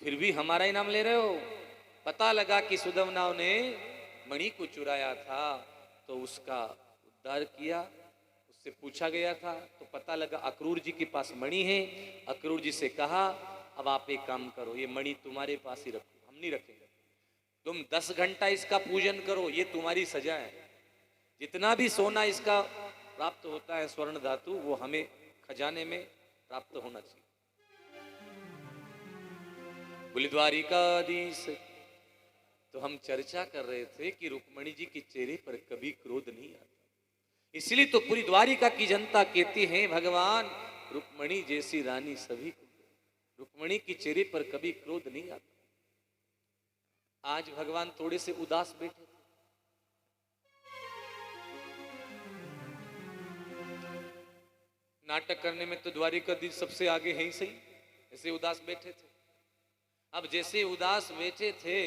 फिर भी हमारा ही नाम ले रहे हो। पता लगा कि सुदमनाव ने मणि को चुराया था तो उसका उद्धार किया। उससे पूछा गया था तो पता लगा अक्रूर जी के पास मणि है। अक्रूर जी से कहा अब आप एक काम करो, ये मणि तुम्हारे पास ही रखो, हम नहीं रखेंगे। तुम 10 घंटा इसका पूजन करो, ये तुम्हारी सजा है। जितना भी सोना इसका प्राप्त होता है, स्वर्ण धातु, वो हमें खजाने में प्राप्त होना चाहिए। बोले द्वारिकाधीश, तो हम चर्चा कर रहे थे कि रुक्मणी जी के चेहरे पर कभी क्रोध नहीं आता, इसलिए तो पूरी द्वारिका की जनता कहती है भगवान रुक्मणी जैसी रानी सभी को, रुक्मणी के चेहरे पर कभी क्रोध नहीं आता। आज भगवान थोड़े से उदास बैठे थे, नाटक करने में तो द्वारिकाधीश सबसे आगे है ही सही, ऐसे उदास बैठे थे। अब जैसे उदास बैठे थे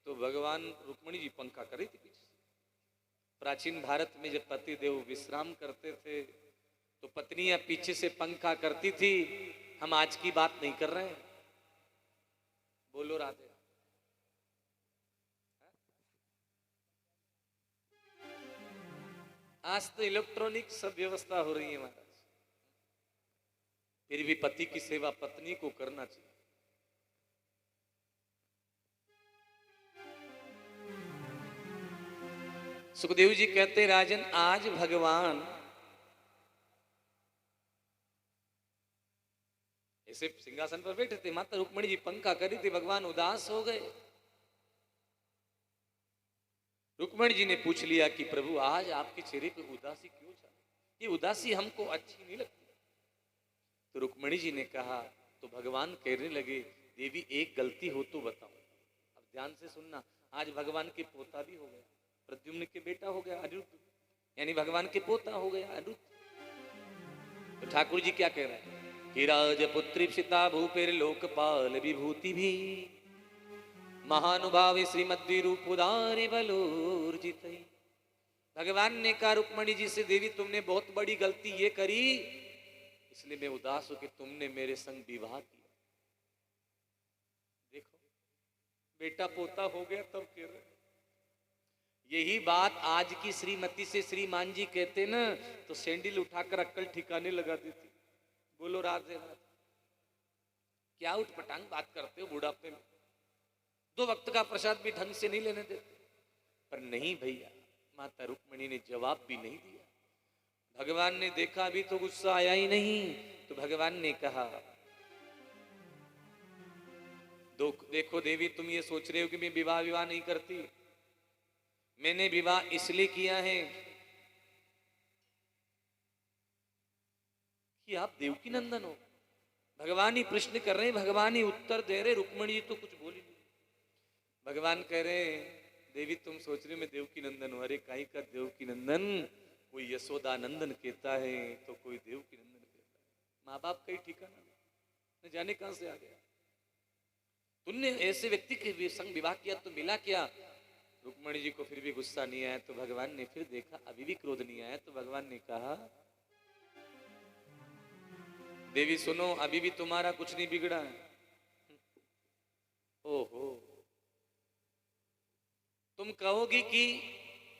तो भगवान रुक्मणी जी पंखा कर रही थी पीछे। प्राचीन भारत में जब पति देव विश्राम करते थे तो पत्नियां पीछे से पंखा करती थी। हम आज की बात नहीं कर रहे हैं, बोलो राधे। आज तो इलेक्ट्रॉनिक सब व्यवस्था हो रही है महाराज, फिर भी पति की सेवा पत्नी को करना चाहिए। सुखदेव जी कहते राजन, आज भगवान ऐसे सिंहासन पर बैठे थे, माता रुक्मणी जी पंखा करी थी, भगवान उदास हो गए। रुक्मणी जी ने पूछ लिया कि प्रभु आज आपके चेहरे पे उदासी क्यों छा, ये उदासी हमको अच्छी नहीं लगती। तो रुक्मणी जी ने कहा, तो भगवान कहने लगे देवी एक गलती हो तो बताओ। अब ध्यान से सुनना, आज भगवान के पोता भी हो गया, प्रद्युम्न के बेटा हो गया अनिरुद्ध, यानी भगवान के पोता हो गया अनिरुद्ध। तो ठाकुर जी क्या कह रहे हैं कि राजपुत्री सीता भूपेर लोकपाल विभूति भी महानुभाव श्रीमद्विरूप उदारे बलोर्जित। भगवान ने कहा रुक्मणी जी से, देवी तुमने बहुत बड़ी गलती ये करी, इसलिए मैं उदास हूं कि तुमने मेरे संग विवाह किया। देखो बेटा पोता हो गया तब कह रहे। यही बात आज की श्रीमती से श्रीमान जी कहते ना तो सैंडल उठाकर अक्कल ठिकाने लगा देती। बोलो राधे राधे। क्या उठपटांग बात करते हो बुढ़ापे में, 2 वक्त का प्रसाद भी ढंग से नहीं लेने देते। पर नहीं भैया, माता रुक्मणी ने जवाब भी नहीं दिया। भगवान ने देखा अभी तो गुस्सा आया ही नहीं, तो भगवान ने कहा देखो देवी, तुम ये सोच रहे हो कि मैं विवाह नहीं करती। मैंने विवाह इसलिए किया है कि आप देवकी नंदन हो। भगवान ही प्रश्न कर रहे हैं, भगवान ही उत्तर दे रहे। रुक्मणी जी तो कुछ बोली नहीं। भगवान कह रहे देवी तुम सोच रहे हो मैं देवकी नंदन हूं। अरे काई का देवकी नंदन, कोई यशोदा नंदन कहता है तो कोई देवकी नंदन कहता है। माँ बाप का ही ठिकाना न जाने कहां से आ गया। तुमने ऐसे व्यक्ति के संग विवाह किया तो मिला क्या। रुक्मणी जी को फिर भी गुस्सा नहीं आया, तो भगवान ने फिर देखा अभी भी क्रोध नहीं आया, तो भगवान ने कहा देवी सुनो, अभी भी तुम्हारा कुछ नहीं बिगड़ा है। ओहो, तुम कहोगी कि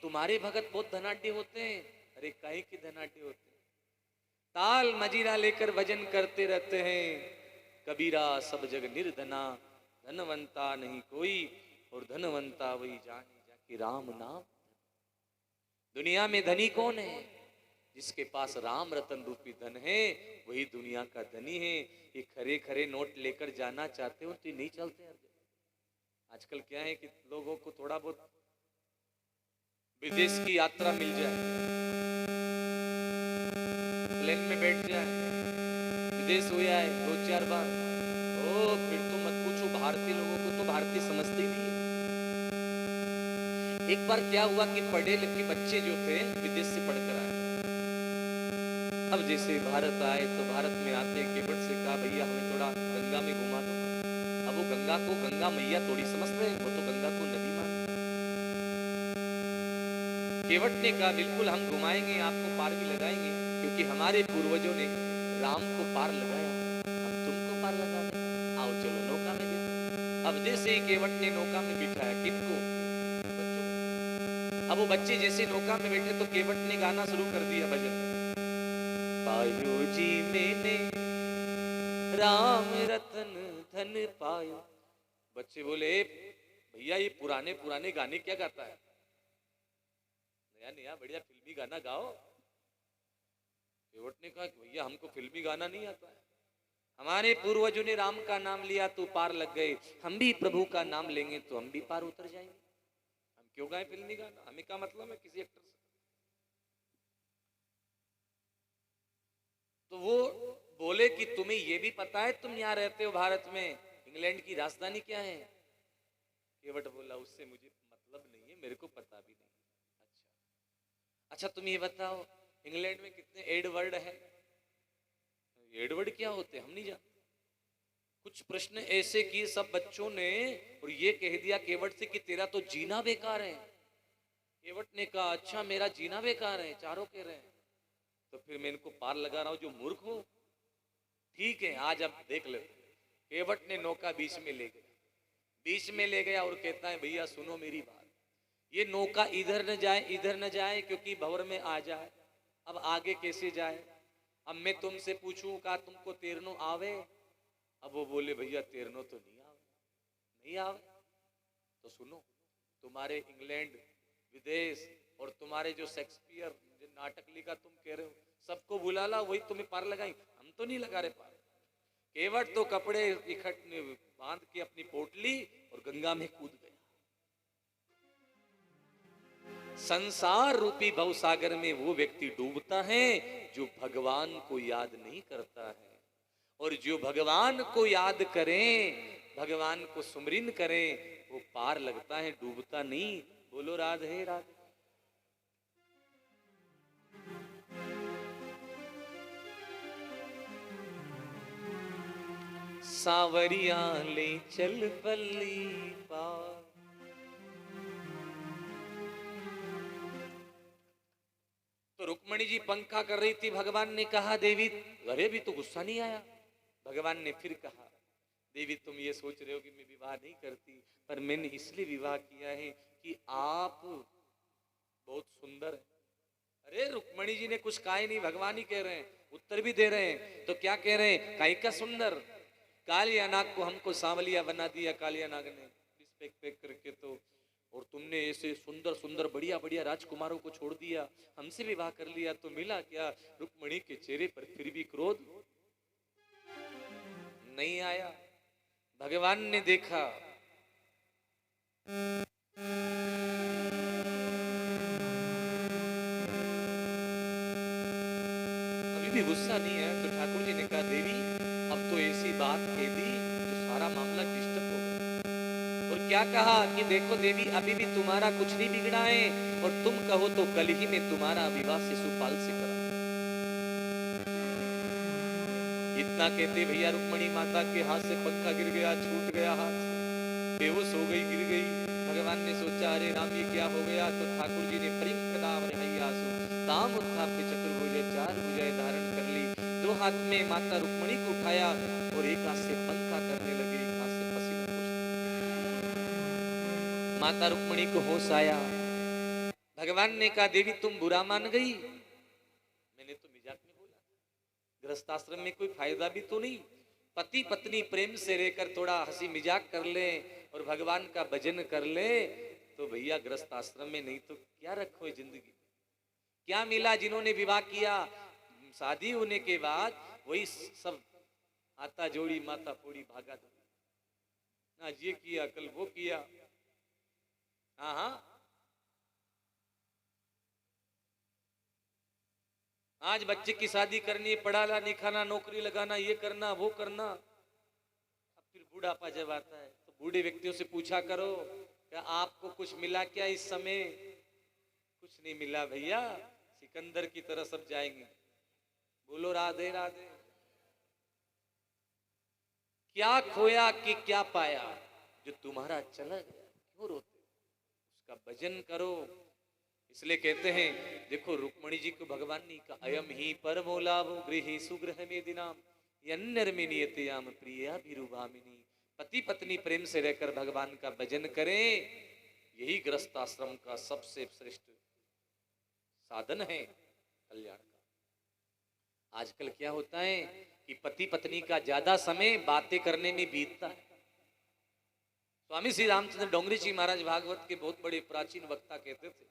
तुम्हारे भगत बहुत धनाढ्य होते हैं। अरे काहे के धनाढ्य होते हैं, ताल मजीरा लेकर भजन करते रहते हैं। कबीरा सब जग निर्धना, धनवंता नहीं कोई, और धनवंता वही जाने जाके राम नाम। दुनिया में धनी कौन है, जिसके पास राम रतन रूपी धन है वही दुनिया का धनी है। ये खरे खरे नोट लेकर जाना चाहते हो तो ये नहीं चलते हैं। आजकल क्या है कि लोगों को थोड़ा बहुत विदेश की यात्रा मिल जाए, प्लेन में बैठ जाए, विदेश हो जाए 2-4 बार, ओ फिर तो मत पूछो, भारतीय लोगों को तो भारतीय समझते ही नहीं। एक बार क्या हुआ कि पढ़े लिखे बच्चे जो थे विदेश से पढ़कर आए। अब जैसे भारत आए तो भारत में आते केवट से कहा भैया हमें थोड़ा गंगा में घुमा दो। अब वो गंगा को गंगा मैया थोड़ी समझते हैं, वो तो गंगा को नदी मानते। केवट ने कहा बिल्कुल हम घुमाएंगे, आपको पार भी लगाएंगे, क्योंकि हमारे पूर्वजों ने राम को पार लगाया, हम तुमको पार लगा दें। आओ चलो नौका में बैठो। अब जैसे ही केवट ने नौका में बिठाया किनको, बच्चों। अब वो बच्चे जैसे नौका में बैठे तो केवट ने गाना शुरू कर दिया भजन। पायो जी मैंने राम रतन धन पायो। बच्चे बोले भैया ये पुराने पुराने गाने क्या गाता है, नया नया बढ़िया फिल्मी गाना गाओ। केवट ने कहा भैया हमको फिल्मी गाना नहीं आता है, हमारे पूर्वजों ने राम का नाम लिया तो पार लग गए, हम भी प्रभु का नाम लेंगे तो हम भी पार उतर जाएंगे, हम क्यों गाएं फिल्मी गाना, हमें क्या मतलब है किसी एक्टर से। तो वो बोले कि तुम्हें ये भी पता है, तुम यहाँ रहते हो भारत में, इंग्लैंड की राजधानी क्या है। केवट बोला उससे मुझे मतलब नहीं है, मेरे को पता भी नहीं। अच्छा तुम ये बताओ इंग्लैंड में कितने एडवर्ड है। एडवर्ड क्या होते हम नहीं जानते। कुछ प्रश्न ऐसे किए सब बच्चों ने और ये कह दिया केवट से कि तेरा तो जीना बेकार है। केवट ने कहा अच्छा मेरा जीना बेकार है, चारों कह रहे हैं, तो फिर मैं इनको पार लगा रहा हूं जो मूर्ख हूं। ठीक है आज अब देख लो। केवट ने नौका बीच में ले गया, बीच में ले गया और कहता है भैया सुनो मेरी बात, ये नौका इधर न जाए इधर न जाए क्योंकि भंवर में आ जाए, अब आगे कैसे जाए। अब मैं तुमसे पूछूं का तुमको तैरनो आवे। अब वो बोले भैया तैरनो तो नहीं आवे, नहीं आवे। तो सुनो तुम्हारे इंग्लैंड विदेश और तुम्हारे जो शेक्सपियर जो नाटक लिखा तुम कह रहे हो सबको बुला ला, वही तुम्हें पार लगाई, हम तो नहीं लगा रहे पार। केवट तो कपड़े इकट्ठे बांध के अपनी पोटली और गंगा में कूद गया। संसार रूपी भवसागर में वो व्यक्ति डूबता है जो भगवान को याद नहीं करता है, और जो भगवान को याद करें, भगवान को सुमरिन करें, वो पार लगता है, डूबता नहीं। बोलो राधे राधे। सावरिया ले चल पल्ली पार। तो रुक्मणी जी पंखा कर रही थी, भगवान ने कहा देवी, अरे भी तो गुस्सा नहीं आया। भगवान ने फिर कहा देवी तुम ये सोच रहे हो कि मैं विवाह नहीं करती, पर मैंने इसलिए विवाह किया है कि आप बहुत सुंदर है। अरे रुक्मणी जी ने कुछ कहा ही नहीं, भगवान ही कह रहे हैं, उत्तर भी दे रहे हैं। तो क्या कह रहे हैं, काई का सुंदर, कालिया नाग को हमको सांवलिया बना दिया कालिया नाग ने पैक पैक करके, तो और तुमने ऐसे सुंदर सुंदर बढ़िया बढ़िया राजकुमारों को छोड़ दिया, हमसे विवाह कर लिया, तो मिला क्या। रुक्मणी के चेहरे पर फिर भी क्रोध नहीं आया। भगवान ने देखा अभी भी गुस्सा नहीं है, तो ठाकुर जी ने कहा देवी अब तो ऐसी बात कह दी तो सारा मामला डिस्टर्ब हो गया। और क्या कहा कि देखो देवी अभी भी तुम्हारा कुछ नहीं बिगड़ा है, और तुम कहो तो कल ही मैं तुम्हारा विवाह शिशुपाल से करा। इतना कहते भैया रुक्मणी माता के हाथ से पंखा गिर गया, छूट गया हाथ से, बेहोश हो गई, गिर गई। भगवान ने सोचा अरे राम ये क्या हो गया। तो ठाकुर जी ने ताम उत्थाप्य चतुर्भुज चार भुजाएं धारण कर ली, दो हाथ में माता रुक्मणी को उठाया और एक हाथ से पंखा करने लगे, एक हाथ से पसीना पोंछने। माता रुक्मणी को होश आया। भगवान ने कहा देवी तुम बुरा मान गई, मैंने तो मजाक में बोला, गृहस्थाश्रम में कोई फायदा भी तो नहीं, पति पत्नी प्रेम से रहकर थोड़ा हंसी मजाक कर ले और भगवान का भजन कर ले तो भैया गृहस्थ आश्रम में, नहीं तो क्या रखो जिंदगी। क्या मिला जिन्होंने विवाह किया, शादी होने के बाद वही सब आता जोड़ी माता पोड़ी भागा दौड़ी, ना ये किया कल वो किया। हाँ हाँ आज बच्चे की शादी करनी है, पढ़ाना लिखाना, नौकरी लगाना, ये करना वो करना। अब फिर बूढ़ापा जब आता है तो बूढ़े व्यक्तियों से पूछा करो क्या आपको कुछ मिला क्या इस समय। कुछ नहीं मिला भैया, सिकंदर की तरह सब जाएंगे। बोलो राधे राधे। क्या खोया कि क्या पाया, जो तुम्हारा चला गया क्यों रोते, उसका भजन करो। इसलिए कहते हैं देखो रुक्मणी जी को भगवान ने कहा अयम ही परमो लाभो गृहे सुगृह में दिनाम यन्नर्मिनियतयाम प्रियाभिरुभामिनी। पति पत्नी प्रेम से रहकर भगवान का भजन करें, यही गृहस्थाश्रम का सबसे श्रेष्ठ साधन है कल्याण का। आजकल क्या होता है कि पति पत्नी का ज्यादा समय बातें करने में बीतता है। स्वामी श्री रामचंद्र डोंगरी जी महाराज भागवत के बहुत बड़े प्राचीन वक्ता कहते थे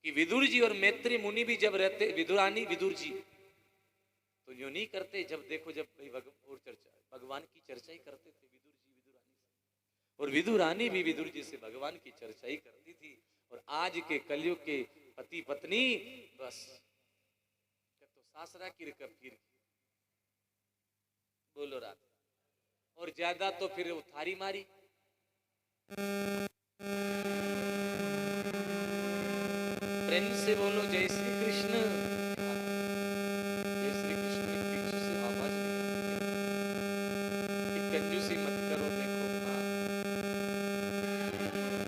कि विदुर जी और मैत्री मुनि भी जब रहते, विदुरानी विदुर जी तो यूं नहीं करते, जब देखो जब और चर्चा भगवान की चर्चा ही करते थे विदुर जी विदुरानी से, और विदुरानी भी विदुर जी से भगवान की चर्चा ही करती थी। और आज के कलयुग के पति पत्नी बस तो सासरा की रिकब की बोलो रात, और ज्यादा तो फिर वो थारी मारी। प्रेम से बोलो जय श्री कृष्ण। जय श्री कृष्ण के पीछे से आवाज नहीं आती, कंजूसी मत करो। देखो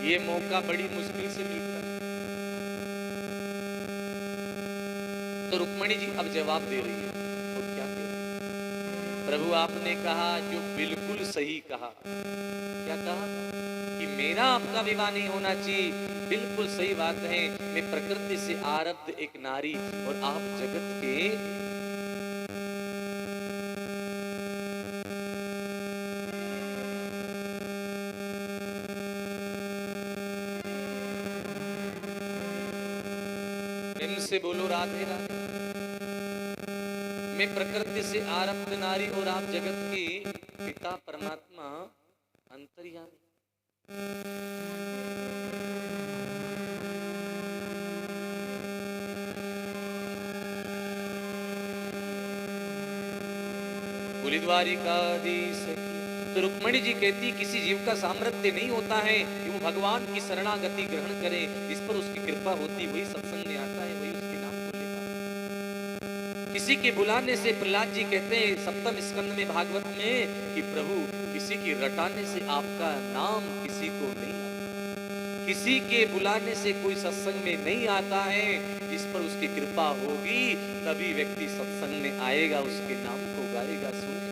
ये मौका बड़ी मुश्किल से मिलता है। तो रुक्मणी जी अब जवाब दे रही है, और क्या कह रही है? प्रभु आपने कहा जो बिल्कुल सही कहा। क्या कहा? कि मेरा आपका विवाह नहीं होना चाहिए, बिल्कुल सही बात है। मैं प्रकृति से आरब्ध एक नारी और आप जगत के प्रेम से बोलो राधे राधे। मैं प्रकृति से आरब्ध नारी और आप जगत की पिता परमात्मा अंतर्यामी। द्वारिकाधीश की। तो रुक्मणी जी कहती किसी जीव का सामर्थ्य नहीं होता है कि वो भगवान की शरणागति ग्रहण करे, जिस पर उसकी कृपा होती वही सत्संग में आता है, वही उसके नाम को ले पाता है। किसी के बुलाने से प्रहलाद जी कहते हैं सप्तम स्कंद में भागवत में कि प्रभु किसी की रटाने से आपका नाम किसी को नहीं आता, किसी के बुलाने से कोई सत्संग में नहीं आता है, जिस पर उसकी कृपा होगी तभी व्यक्ति सत्संग में आएगा, उसके नाम को गाएगा सुनेगा।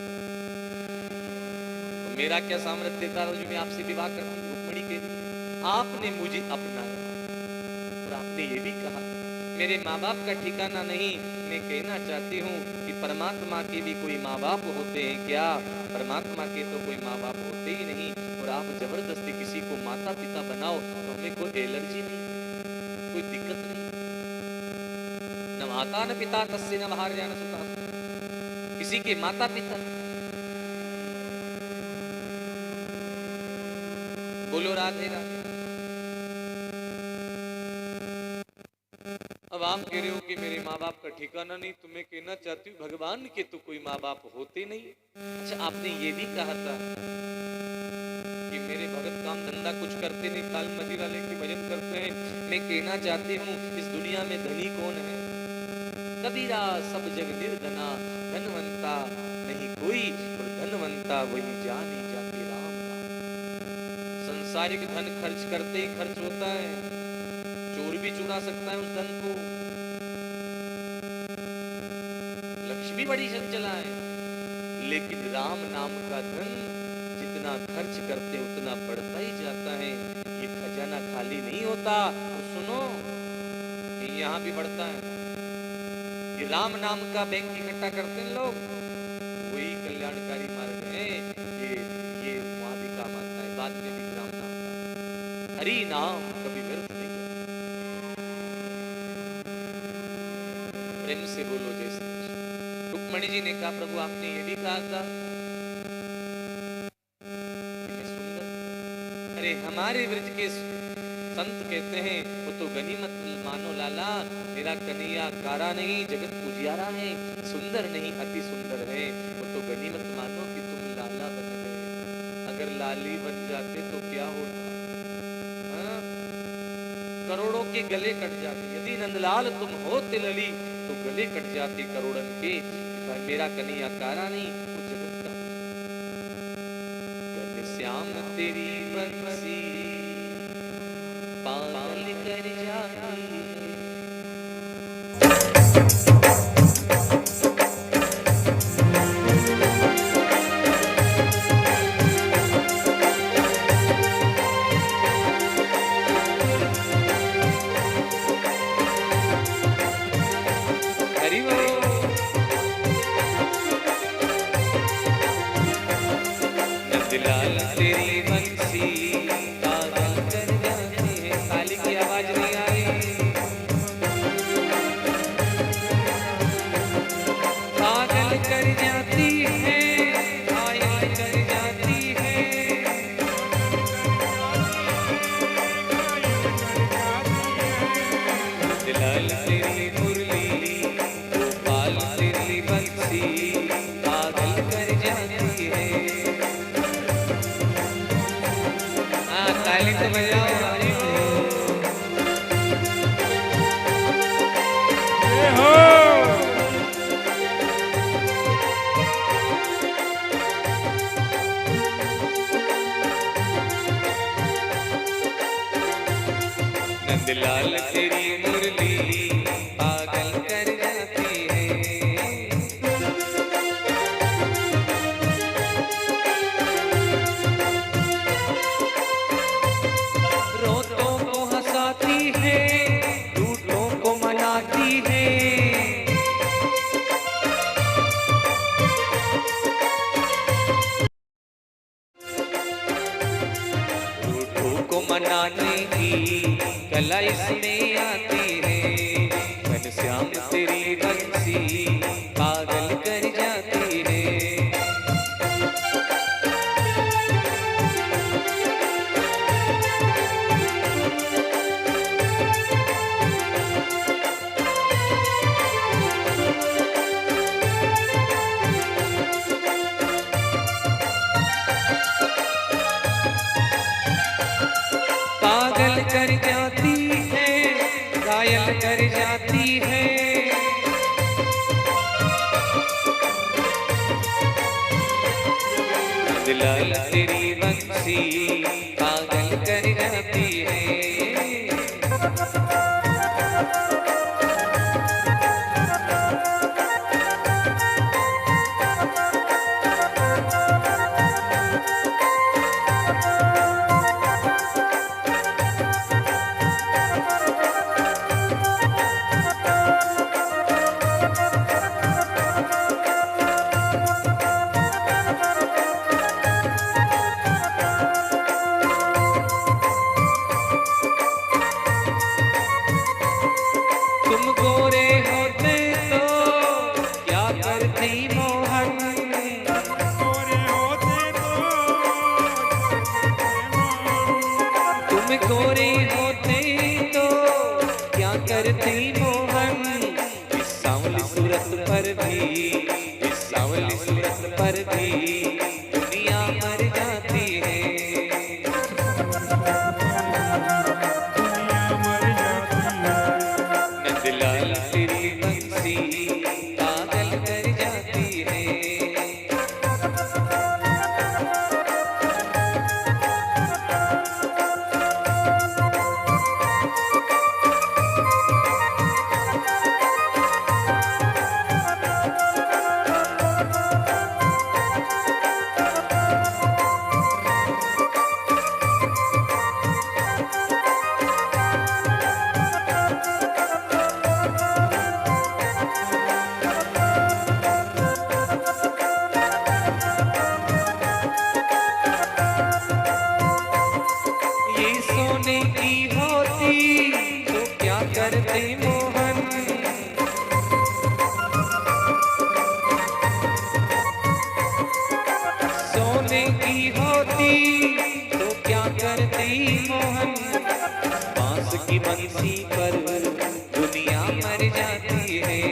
तो मेरा क्या सामर्थ्य था जो मैं आपसे विवाह करती हूँ? रुक्मणी के लिए आपने मुझे अपनाया और आपने ये भी कहा मेरे माँ बाप का ठिकाना नहीं। मैं कहना चाहती हूँ कि परमात्मा के भी कोई माँ बाप होते हैं क्या? परमात्मा के तो कोई माँ बाप होते ही नहीं, और आप जबरदस्ती किसी को माता पिता बनाओ तो हमें कोई एलर्जी नहीं, कोई दिक्कत नहीं। न माता न पिता तस्य न भार्या न सुता। किसी के माता पिता बोलो राधे राधे। अब आप कह रहे हो कि मेरे माँ बाप का ठिकाना नहीं, तो मैं कहना चाहती हूँ भगवान के तो कोई माँ बाप होते नहीं। अच्छा आपने ये भी कहा था कि मेरे भगत काम धंधा कुछ करते नहीं, ताल मदिरा लेके भजन करते हैं। मैं कहना चाहती हूँ इस दुनिया में धनी कौन है? कबीरा सब जग निर्धना, धनवंता नहीं कोई और धनवंता वही जानी जाके राम। संसारिक धन खर्च करते ही खर्च होता है, चोर भी चुरा सकता है उस धन को, लक्ष्मी बड़ी चंचला है, लेकिन राम नाम का धन जितना खर्च करते उतना बढ़ता ही जाता है। ये खजाना खाली नहीं होता, तो सुनो ये यहाँ भी बढ़ता है। ये राम नाम का बैंक इकट्ठा करते हैं लोग, वही कल्याणकारी मार्ग है। ये वहां भी काम आता है, बाद में भी राम नाम का हरि नाम कभी व्यर्थ नहीं है। प्रेम से बोलो जय श्री कृष्ण। रुक्मणी जी ने कहा प्रभु आपने ये भी कहा था कि मैं सुंदर। अरे हमारे ब्रज के संत कहते हैं वो तो गनीमत मानो लाला, मेरा कन्हैया कारा नहीं जगत उजियारा है, सुंदर नहीं अति सुंदर है। वो तो गनीमत मानो कि तुम लाला बन गए। अगर लाली बन जाते तो क्या होता? करोड़ों के गले कट जाते। यदि नंदलाल तुम होते लली तो गले कट जाते करोड़न के। मेरा कन्हैया कारा नहीं वो जगत का। श्याम तेरी बंसी पागल कर जाती ताली तो बजाओ भाई हो।
जय हो।
नंदलाल तेरी मुरली पागल कर जाती है। रोतों को हंसाती है, रूठों को मनाती है। रूठों को मनाने की कला इसमें आती है। घनश्याम तेरी बंसी पागल कर जाती है। पागल कर जाती है, घायल कर जाती है। नंदलाल तेरी बंसी पागल कर जाती है। तुम गोरे होते तो क्या करती मोहन।
गोरे होते तो
तुम गोरे होते तो क्या करती मोहन। इस सांवली सूरत पर भी, इस सांवली सूरत पर भी दुनिया मर जाती है।
दुनिया मर जाती है।
नंदलाल तेरी बंसी पागल कर जाती है। ये सोने की होती तो क्या करते मोहन। सोने की होती तो क्या करते मोहन। बांस की बंसी पर दुनिया मर जाती है।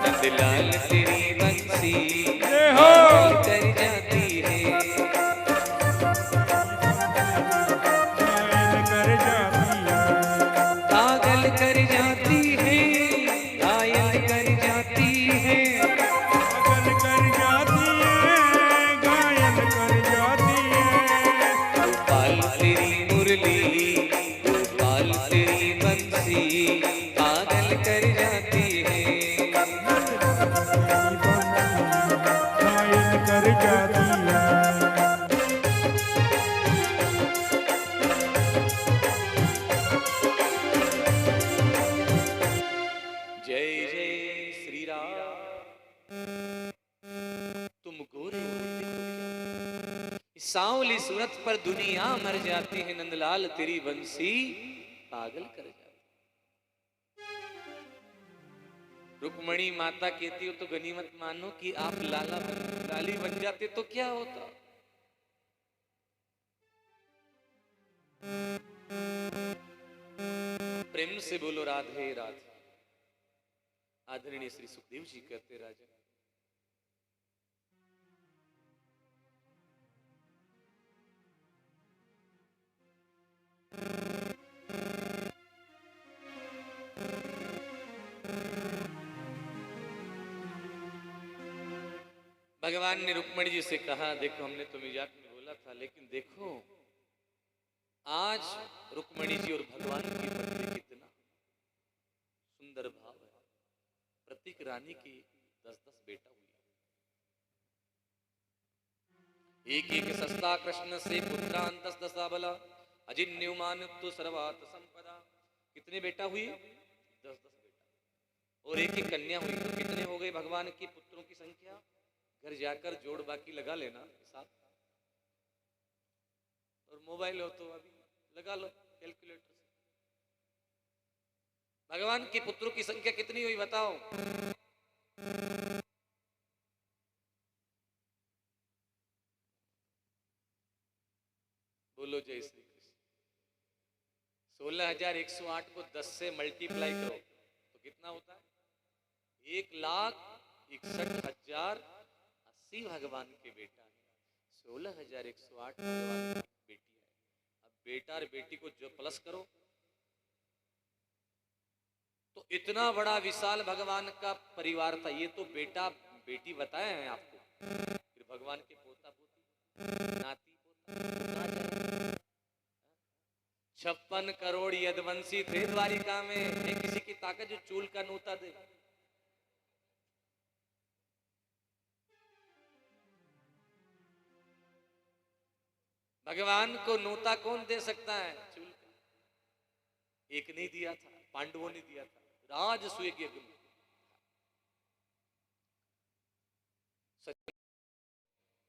नंदलाल तेरी बंसी
जय हो।
पागल कर जाती है।
घायल कर जाती है।
पागल कर जाती है, घायल कर जाती है।
पागल कर जाती है, घायल कर जाती है।
गोपाल तेरी मुरली, गोपाल तेरी बंसी पागल कर जाती है।
घायल कर जाती है।
जय जय श्री राम। तुम गोरे होते तो क्या, इस सांवली सूरत पर दुनिया मर जाती है। नंदलाल तेरी बंसी पागल कर जाती। रुक्मणी माता कहती हो तो गनीमत मानो कि आप लाली बन जाते तो क्या होता। प्रेम से बोलो राधे राधे। आदरणीय श्री सुखदेव जी कहते राजन, भगवान ने रुक्मणी जी से कहा, देखो हमने तो मजाक में बोला था, लेकिन देखो आज रुक्मणी जी और भगवान की पत्नी कितना सुंदर भाव है। प्रतीक रानी की 10-10 बेटा हुई, एक एक सस्ता कृष्ण से पुत्रान 10-10 बला अजिन्युमान तो सर्वात संपदा। कितने बेटा हुई? 10-10 बेटा, और एक एक कन्या हुई। तो कितने हो गए भगवान के पुत्रों की संख्या? घर जाकर जोड़ बाकी लगा लेना हिसाब, और मोबाइल हो तो अभी लगा लो कैलकुलेटर से। भगवान के पुत्रों की संख्या कितनी हुई बताओ? बोलो जय श्री कृष्ण। 16,108 को 10 से मल्टीप्लाई करो तो कितना होता है? 1,61,080 भगवान के बेटा है। 16,108 भगवान की बेटी है। अब बेटा और बेटी को जो प्लस करो तो इतना बड़ा विशाल भगवान का परिवार था। ये तो बेटा बेटी बताए हैं आपको, फिर भगवान के पोता पोती नाती पोता 56 करोड़ यदवंशी थे द्वारिका में। एक किसी की ताकत जो चूल का नोता दे। भगवान को नोता कौन दे सकता है? चूल का एक नहीं दिया था, पांडवों ने दिया था राजसूय यज्ञ में।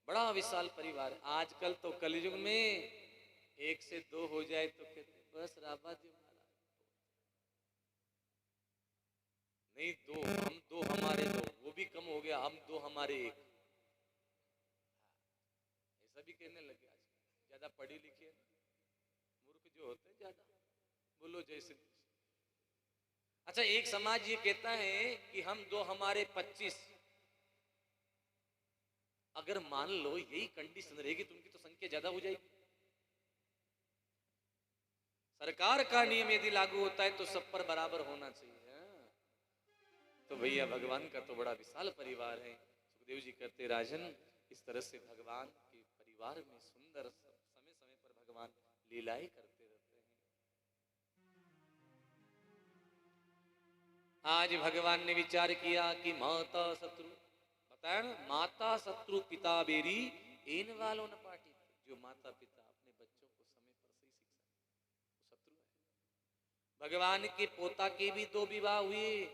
बड़ा विशाल परिवार। आजकल तो कलयुग में 1 से 2 हो जाए तो कहते बस राबा जी महाराज, नहीं 2 हम 2 हमारे 2, वो भी कम हो गया, हम 2 हमारे 1, ऐसा भी कहने लगे। आज ज्यादा पढ़ी लिखी मूर्ख जो होते हैं ज्यादा। बोलो जय श्री कृष्ण। अच्छा, एक समाज ये कहता है कि हम 2 हमारे 25। अगर मान लो यही कंडीशन रहेगी तो उनकी तो संख्या ज्यादा हो जाएगी। सरकार का नियम यदि लागू होता है तो सब पर बराबर होना चाहिए। तो भैया भगवान का तो बड़ा विशाल परिवार है। सुखदेव जी कहते राजन, इस तरह से भगवान के परिवार में सुंदर समय समय पर भगवान लीलाएं करते रहते हैं। आज भगवान ने विचार किया कि माता शत्रु, बताया ना, माता शत्रु पिता बेरी इन वालों न पाटी। जो माता पिता अपने बच्चों को समय पर सही शिक्षा वो शत्रु है। भगवान के पोता के भी 2 विवाह हुए।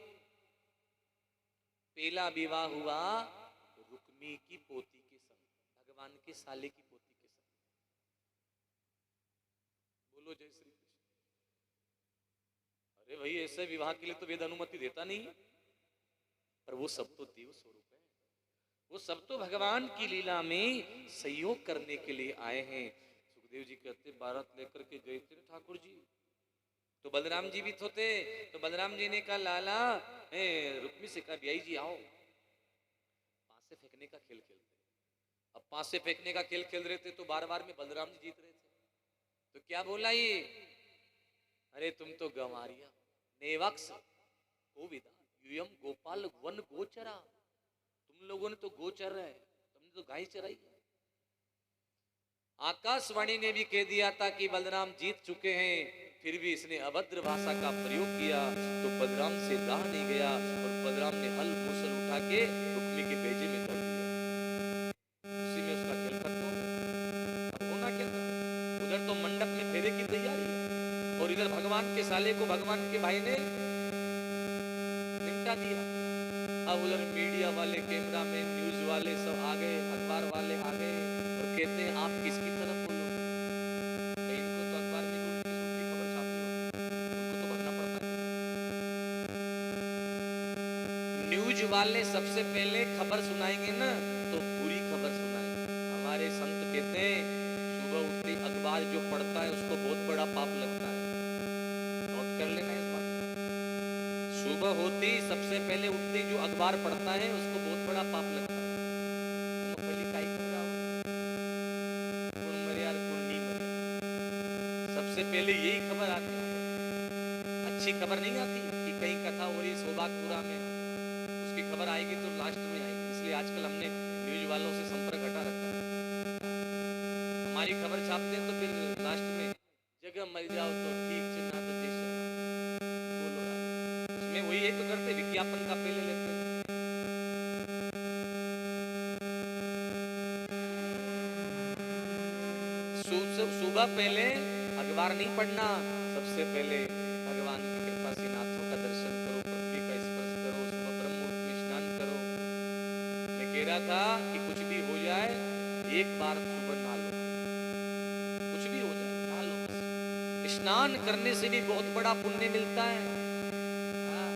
पहला विवाह हुआ रुक्मी की पोती के संग, भगवान के साले की पोती के संग। बोलो जय श्री कृष्ण। अरे भाई, ऐसे विवाह के लिए तो वेद अनुमति देता नहीं, पर वो सब तो देव स्वरूप है। वो सब तो भगवान की लीला में सहयोग करने के लिए आए हैं। सुखदेव जी कहते बारात लेकर के गए थे ठाकुर जी, तो बलराम जी भी थे। तो बलराम जी ने कहा लाला रुक्मी से कहा ब्याई जी आओ, पासे फेंकने का खेल खेलते। अब पासे फेंकने का खेल खेल रहे थे तो बार बार में बलराम जी जीत रहे थे। तो क्या बोला ये, अरे तुम तो गंवारिया नेवक्स गोविदा यूयम गोपाल वन गोचरा, तुम लोगों ने तो गोचर है, तुमने तो गाय चराई है। आकाशवाणी ने भी कह दिया था कि बलराम जीत चुके हैं, फिर भी इसने अभद्र भाषा का प्रयोग किया तो बलराम से रहा नहीं गया और बलराम ने हल मूसल उठा के रुक्मी के भेजे में धर दिया। उसी में उसका खेल खत्म हो गया। अब होना क्या था, उधर तो मंडप में फेरे की तैयारी है और इधर भगवान के साले को भगवान के भाई ने निपटा दिया। अब उधर मीडिया वाले, कैमरामैन, न्यूज वाले सब आ गए, अखबार वाले आ गए और कहते हैं आप किसकी तरफ बोलो। इनको तो अखबार में उल्टी सुल्टी खबर छापनी होती है, उनको तो भरना पड़ता है। न्यूज वाले सबसे पहले खबर सुनाएंगे ना तो बुरी खबर सुनाएंगे। हमारे संत कहते हैं सुबह उठते अखबार जो पढ़ता है उसको बहुत बड़ा पाप लगता है। नोट कर लेना इस बात। सुबह होती सबसे पहले उठते जो अखबार पढ़ता है उसको बहुत बड़ा पाप लगता है। सबसे पहले यही खबर आती है, अच्छी खबर नहीं आती कि कहीं कथा हो रही है सौभागपुरा में, उसकी खबर आएगी तो लास्ट में आएगी। इसलिए आजकल हमने न्यूज वालों से संपर्क हटा रखा है। हमारी खबर छापते हैं तो फिर लास्ट में जगह मिल जाओ तो ठीक, चिन्ह तो जय श्री राम। बोलो राम। उसमें वही यही तो करते, विज्ञापन का पहले लेते हैं। सुबह पहले अखबार नहीं पढ़ना, सबसे पहले भगवान की कृपा से नाथों का दर्शन करो, पृथ्वी का स्पर्श करो, सुबह ब्रह्म मुहूर्त में स्नान करो। मैं कह रहा था कि कुछ भी हो जाए एक बार सुबह नहा लो, कुछ भी हो जाए नहा लो बस। स्नान करने से भी बहुत बड़ा पुण्य मिलता है। हाँ।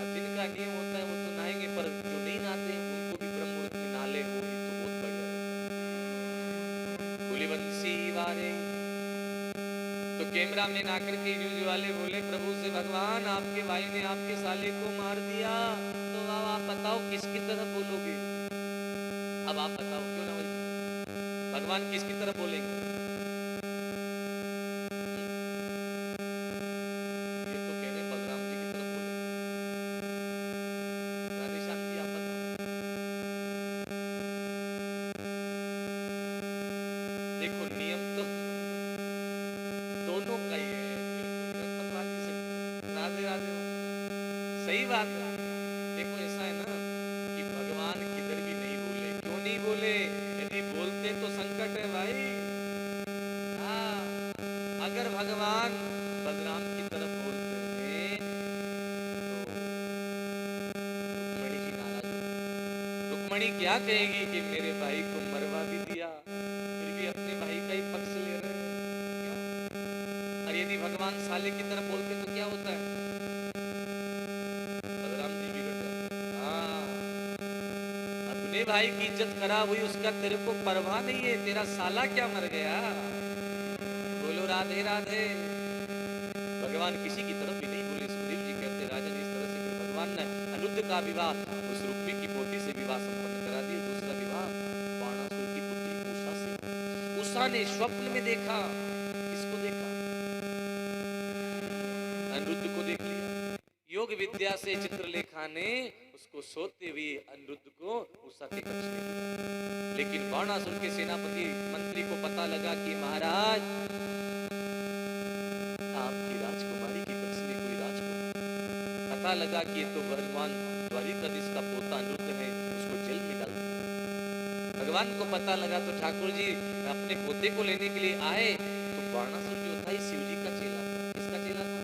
अब जिनका नियम होता है वो तो नहाएंगे, पर जो नहीं नहाते उनको भी ब्रह्म मुहूर्त में नहा ले, वो भी तो बहुत बढ़िया रहता है। बोले बंसी वारे। तो कैमरा मैन आकर के न्यूज वाले बोले प्रभु से, भगवान आपके भाई ने आपके साले को मार दिया, तो अब आप बताओ किसकी तरफ बोलोगे? अब आप बताओ, क्यों ना भाई, भगवान किसकी तरफ बोलेंगे? ये तो कह रहे हैं बलराम जी की तरफ बोलेंगे। राधेश्याम जी आप बताओ। देखो नियम तो दोनों का ही है, बिल्कुल मैं पकड़ा नहीं सकता। राधे राधे। सही बात है। देखो ऐसा है ना कि भगवान किधर भी नहीं बोले, क्यों नहीं बोले? यदि बोलते तो संकट है भाई। हाँ, अगर भगवान बलराम की तरफ बोलते हैं तो रुक्मणी जी नाराज हो। रुक्मणी क्या कहेगी कि मेरे भाई को मरवा भी दिया, फिर भी अपने भाई का ही पक्ष ले रहे हैं, क्यों? और यदि भगवान साले की तरफ बोलते तो क्या होता है? बलराम जी बिगड़ जाते हैं। हाँ, अपने भाई की इज्जत खराब हुई, उसका तेरे को परवाह नहीं है, तेरा साला क्या मर गया? बोलो राधे राधे। भगवान किसी की तरफ भी नहीं बोले। सुखदेव जी कहते राजन, इस तरह से फिर भगवान ने अनिरुद्ध का विवाह उस रुक्मी की पोती से विवाह संपन्न करा दिया। दूसरा विवाह बाणासुर की पुत्री उषा से। उषा ने स्वप्न में देखा, किसको देखा? अनिरुद्ध को देख लिया। योग विद्या से चित्रलेखा ने उसको सोते हुए अनिरुद्ध को उषा के कक्ष में लिया। लेकिन बाणासुर के सेनापति मंत्री को पता लगा कि महाराज आपकी राजकुमारी के कक्ष में कोई राजकुमार। पता लगा कि ये तो भगवान द्वारिकाधीश का पोता अनिरुद्ध है, उसको जेल में डाल दिया। भगवान को पता लगा तो ठाकुर जी अपने पोते को लेने के लिए आए, तो बाणासुर जो था शिव जी का चेला था। किसका चेला था?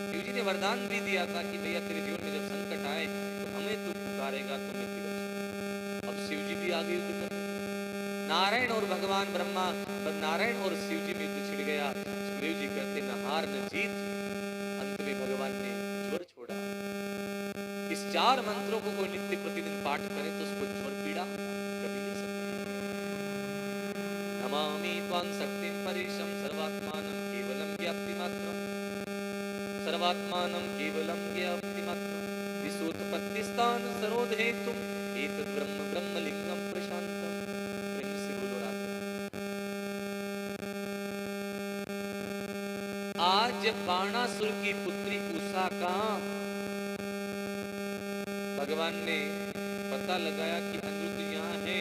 शिव जी ने वरदान भी दिया था कि भैया तेरे जीवन में जब संकट आए तो हमें तू पुकारेगा तो मैं तेरी रक्षा। अब शिव जी भी आगे युद्ध कर रहे हैं। नारायण और भगवान ब्रह्मा, नारायण और शिव जी में युद्ध छिड़ गया। सुखदेव जी कहते न हार न जीत, अंत में भगवान ने ज्वर छोड़ा। इस 4 मंत्रों को कोई नित्य प्रतिदिन पाठ करे तो उसको ज्वर पीड़ा कभी नहीं सकता। नमामि त्वां शक्तिं परेशं सर्वात्मानं केवलं ज्ञप्तिमात्रम्, सर्वात्मानं केवलं ज्ञप्तिमात्रम्, विशोत्पत्तिस्थान सरोधेतुम् एतद् ब्रह्म ब्रह्मलिंगं प्रशान्तम्। प्रेम से बोलो राधे। आज बाणासुर की पुत्री उषा का भगवान ने पता लगाया कि अनिरुद्ध यहाँ है,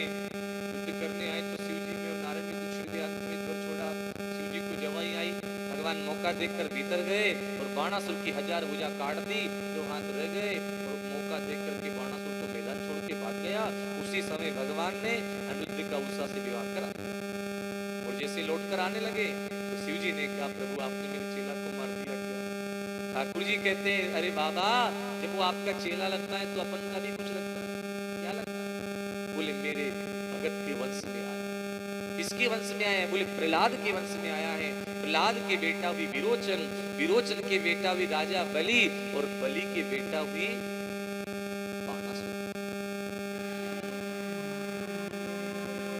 युद्ध करने आए, तो शिव जी में और नारायण में छिड़ गया, अंत में ज्वर छोड़ा। शिव जी को जवाई आई, भगवान मौका देखकर भीतर गए और बाणासुर की 1000 भुजा काट दी, 2 हाथ रह गए और मौका देख करके बाणासुर तो मैदान छोड़ के भाग गया। उसी समय भगवान ने अनिरुद्ध का उषा से विवाह करा और जैसे लौटकर आने लगे तो शिव जी ने कहा प्रभु आपने मेरे चेला को मार दिया क्या? ठाकुर जी कहते हैं अरे बाबा, जब वो आपका चेला लगता है तो अपन का भी कुछ लगता है। क्या लगता है? बोले मेरे भगत के वंश में आया। किसके वंश में आया है? बोले प्रहलाद के वंश में आया है। प्रहलाद के बेटा हुई विरोचन, विरोचन के बेटा हुई राजा बलि और बलि के बेटा हुई बाणासुर।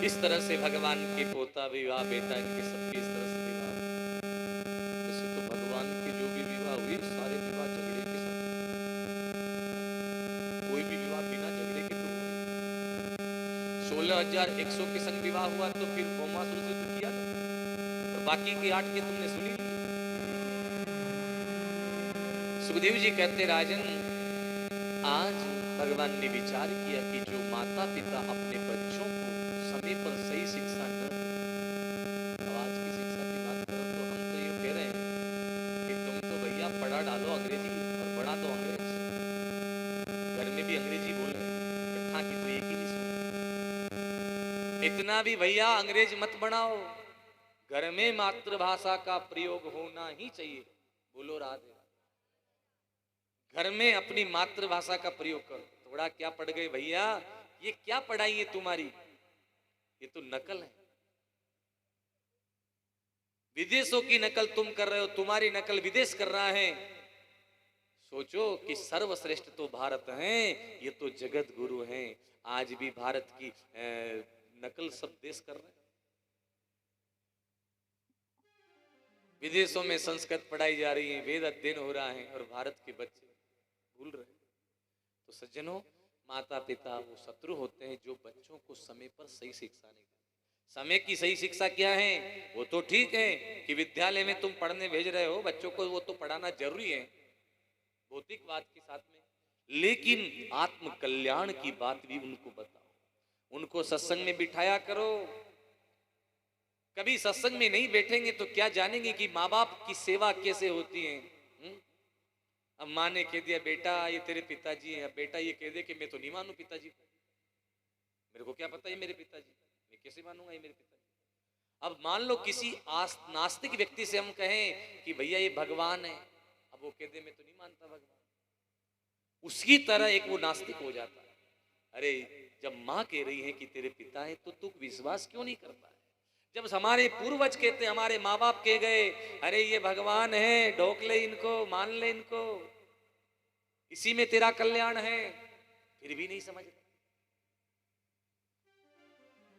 इस तरह से भगवान के पोता विवाह, बेटा, इनके सबके इस तरह से विवाह। वैसे तो भगवान के जो भी विवाह हुए सारे विवाह झगड़े के साथ, कोई भी विवाह बिना झगड़े के तो 16,100 के संग विवाह हुआ तो फिर भौमासुर से तो किया था, और बाकी के 8 के तुमने सुनी ली। सुखदेव जी कहते राजन, आज भगवान ने विचार किया कि जो माता पिता अपने बच्चों को समय पर सही शिक्षा न दें। अब आज की शिक्षा की बात करो तो हम तो ये कह रहे हैं कि तुम तो भैया पढ़ा डालो अंग्रेजी और बढ़ा दो अंग्रेज। घर में भी अंग्रेजी बोल रहे हैं, कथा की तो एक ही नहीं सुन। इतना भी भैया अंग्रेज मत बनाओ, घर में मातृभाषा का प्रयोग होना ही चाहिए। बोलो राधे। घर में अपनी मातृभाषा का प्रयोग करो। थोड़ा क्या पढ़ गए भैया, ये क्या पढ़ाई है तुम्हारी, ये तो नकल है। विदेशों की नकल तुम कर रहे हो, तुम्हारी नकल विदेश कर रहा है। सोचो कि सर्वश्रेष्ठ तो भारत है, ये तो जगत गुरु हैं। आज भी भारत की नकल सब देश कर रहे हैं। विदेशों में संस्कृत पढ़ाई जा रही है, वेद अध्ययन हो रहा है और भारत के बच्चे भूल रहे हैं। तो सज्जनों, माता पिता वो शत्रु होते हैं जो बच्चों को समय पर सही शिक्षा नहीं देते। समय की सही शिक्षा क्या है? वो तो ठीक है कि विद्यालय में तुम पढ़ने भेज रहे हो बच्चों को, वो तो पढ़ाना जरूरी है भौतिकवाद के साथ में, लेकिन आत्म कल्याण की बात भी उनको बताओ। उनको सत्संग में बिठाया करो। कभी सत्संग में नहीं बैठेंगे तो क्या जानेंगे कि माँ बाप की सेवा कैसे होती है। अब माँ ने कह दिया बेटा ये तेरे पिताजी हैं, अब बेटा ये कह दे कि मैं तो नहीं मानू पिताजी को, मेरे को क्या पता है मेरे पिताजी, मैं कैसे मानूंगा ये मेरे पिताजी। अब मान लो किसी नास्तिक व्यक्ति से हम कहें कि भैया ये भगवान है, अब वो कह दे मैं तो नहीं मानता भगवान, उसकी तरह एक वो नास्तिक हो जाता है। अरे जब माँ कह रही है कि तेरे पिता है तो तू विश्वास क्यों नहीं करता है? जब हमारे पूर्वज कहते, हमारे माँ बाप कह गए अरे ये भगवान है, ढोक ले इनको, मान ले इनको, इसी में तेरा कल्याण है, फिर भी नहीं समझ रहे।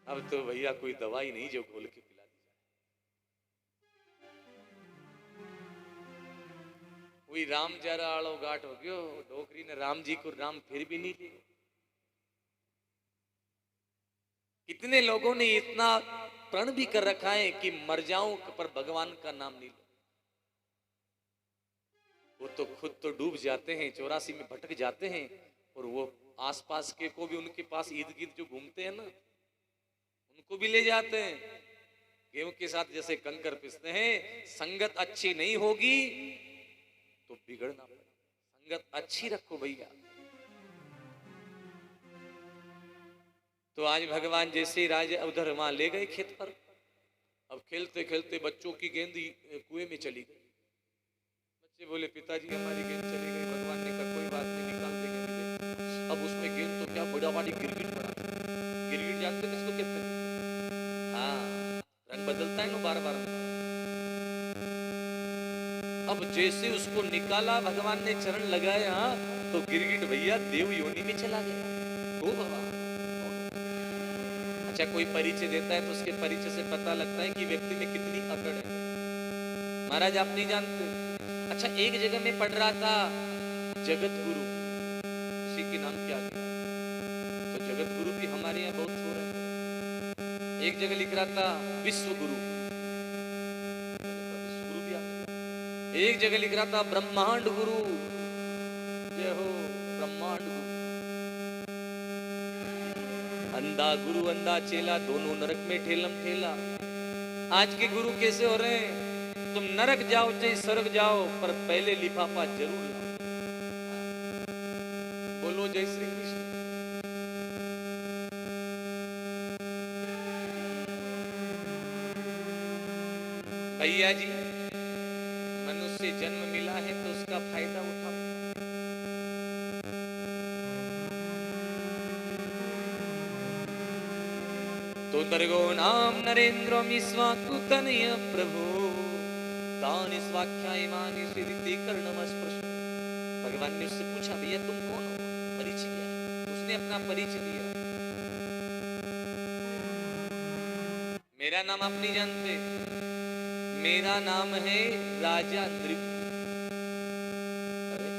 अब तो भैया कोई दवाई नहीं जो खोल के पिला दी जाए। वही राम जरा आड़ो गाट हो गयो, डोकरी ने राम जी को राम फिर भी नहीं लियो। कितने लोगों ने इतना प्रण भी कर रखा है कि मर जाऊं पर भगवान का नाम नहीं लो। वो तो खुद तो डूब जाते हैं, 84 में भटक जाते हैं, और वो आसपास के को भी उनके पास ईद गिर्द जो घूमते हैं ना, उनको भी ले जाते हैं। गेहूं के साथ जैसे कंकर पिसते हैं। संगत अच्छी नहीं होगी तो बिगड़ना पड़ेगा। संगत अच्छी रखो भैया। तो आज भगवान जैसे ही राजा उधर वहां ले गए खेत पर, अब खेलते खेलते बच्चों की गेंद कुएं में चली गई। बच्चे बोले पिताजी हमारी गेंद चली गई। भगवान ने कहा कोई बात नहीं, निकाल देंगे। अब उसमें गेंद तो क्या बड़ा वाली गिरगिट पड़ा। गिरगिट जानते किसको कहते हैं? हाँ, रंग बदलता है ना बार बार। अब जैसे उसको निकाला, भगवान ने चरण लगाया तो गिरगिट भैया देव योनि में चला गया। ओ बाबा। अच्छा, कोई परिचय देता है तो उसके परिचय से पता लगता है कि व्यक्ति में कितनी अकड़ है। महाराज आप नहीं जानते। अच्छा, एक जगह में पढ़ रहा था जगत गुरु, उसी के नाम क्या था, तो जगत गुरु भी हमारे यहाँ बहुत हो रहा है। एक जगह लिख रहा था विश्व गुरु, विश्व गुरु भी एक जगह लिख रहा था ब्रह्मांड गुरु। जय हो ब्रह्मांड गुरु। अंधा गुरु अंधा चेला, दोनों नरक में ठेलम ठेला। आज के गुरु कैसे हो रहे हैं? तुम नरक जाओ चाहे स्वर्ग जाओ, पर पहले लिफाफा जरूर लाओ। बोलो जय श्री कृष्ण। भैया जी, मनुष्य जन्म मिला है तो उसका फायदा उठाओ। तो नरगो नाम नरेंद्र मिस्वाकुतनय प्रभु तानि स्वाख्यायमानि स्वीति कर्णमस्पृश। भगवान ने उससे पूछा भैया तुम कौन हो, परिचय क्या है? उसने अपना परिचय दिया। मेरा नाम आप नहीं जानते, मेरा नाम है राजा नृप। अरे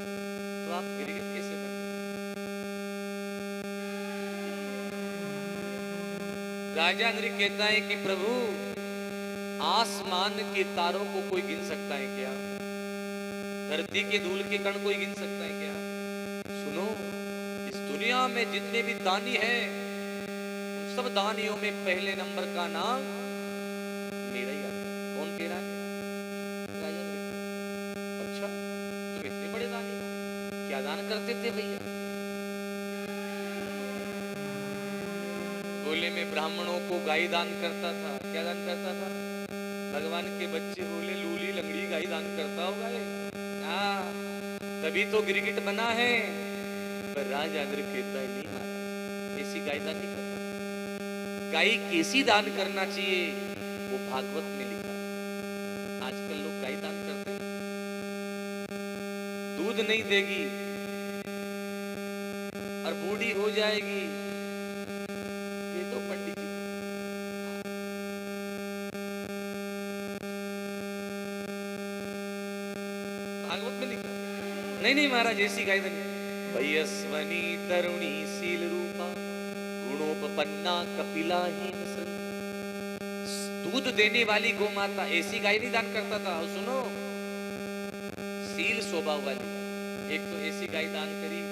तो आप गिरगिट कैसे बने? राजा नृप कहता है कि प्रभु आसमान के तारों को कोई गिन सकता है क्या? धरती के धूल के कण कोई गिन सकता है क्या? सुनो, इस दुनिया में जितने भी दानी हैं उन सब दानियों में पहले नंबर का नाम मेरा ही आता है। कौन कह रहा है? राजा दरिद्र। अच्छा, तुम इतने बड़े दानी हो? क्या दान करते थे भैया? बोले मैं ब्राह्मणों को गाय दान करता था। क्या दान करता था? भगवान के बच्चे बोले लूली लंगड़ी गाय दान करता होगा ये। हाँ, तभी तो गिरगिट बना है। पर राजा इंद्र कहता है नहीं महाराज, ऐसी गाय दान नहीं करता। गाय कैसी दान करना चाहिए वो भागवत में लिखा है। आजकल लोग गाय दान करते हैं, दूध नहीं देगी और बूढ़ी हो जाएगी। ये तो पंडित जी भागवत में लिखा। नहीं नहीं महाराज, ऐसी गाय नहीं। वयस्वनी तरुणी शील रूपा गुणोपन्ना कपिला हीन श्रृंग। दूध देने वाली गौ माता, ऐसी गाय नहीं दान करता था। और सुनो, शील स्वभाव वाली। एक तो ऐसी गाय दान करी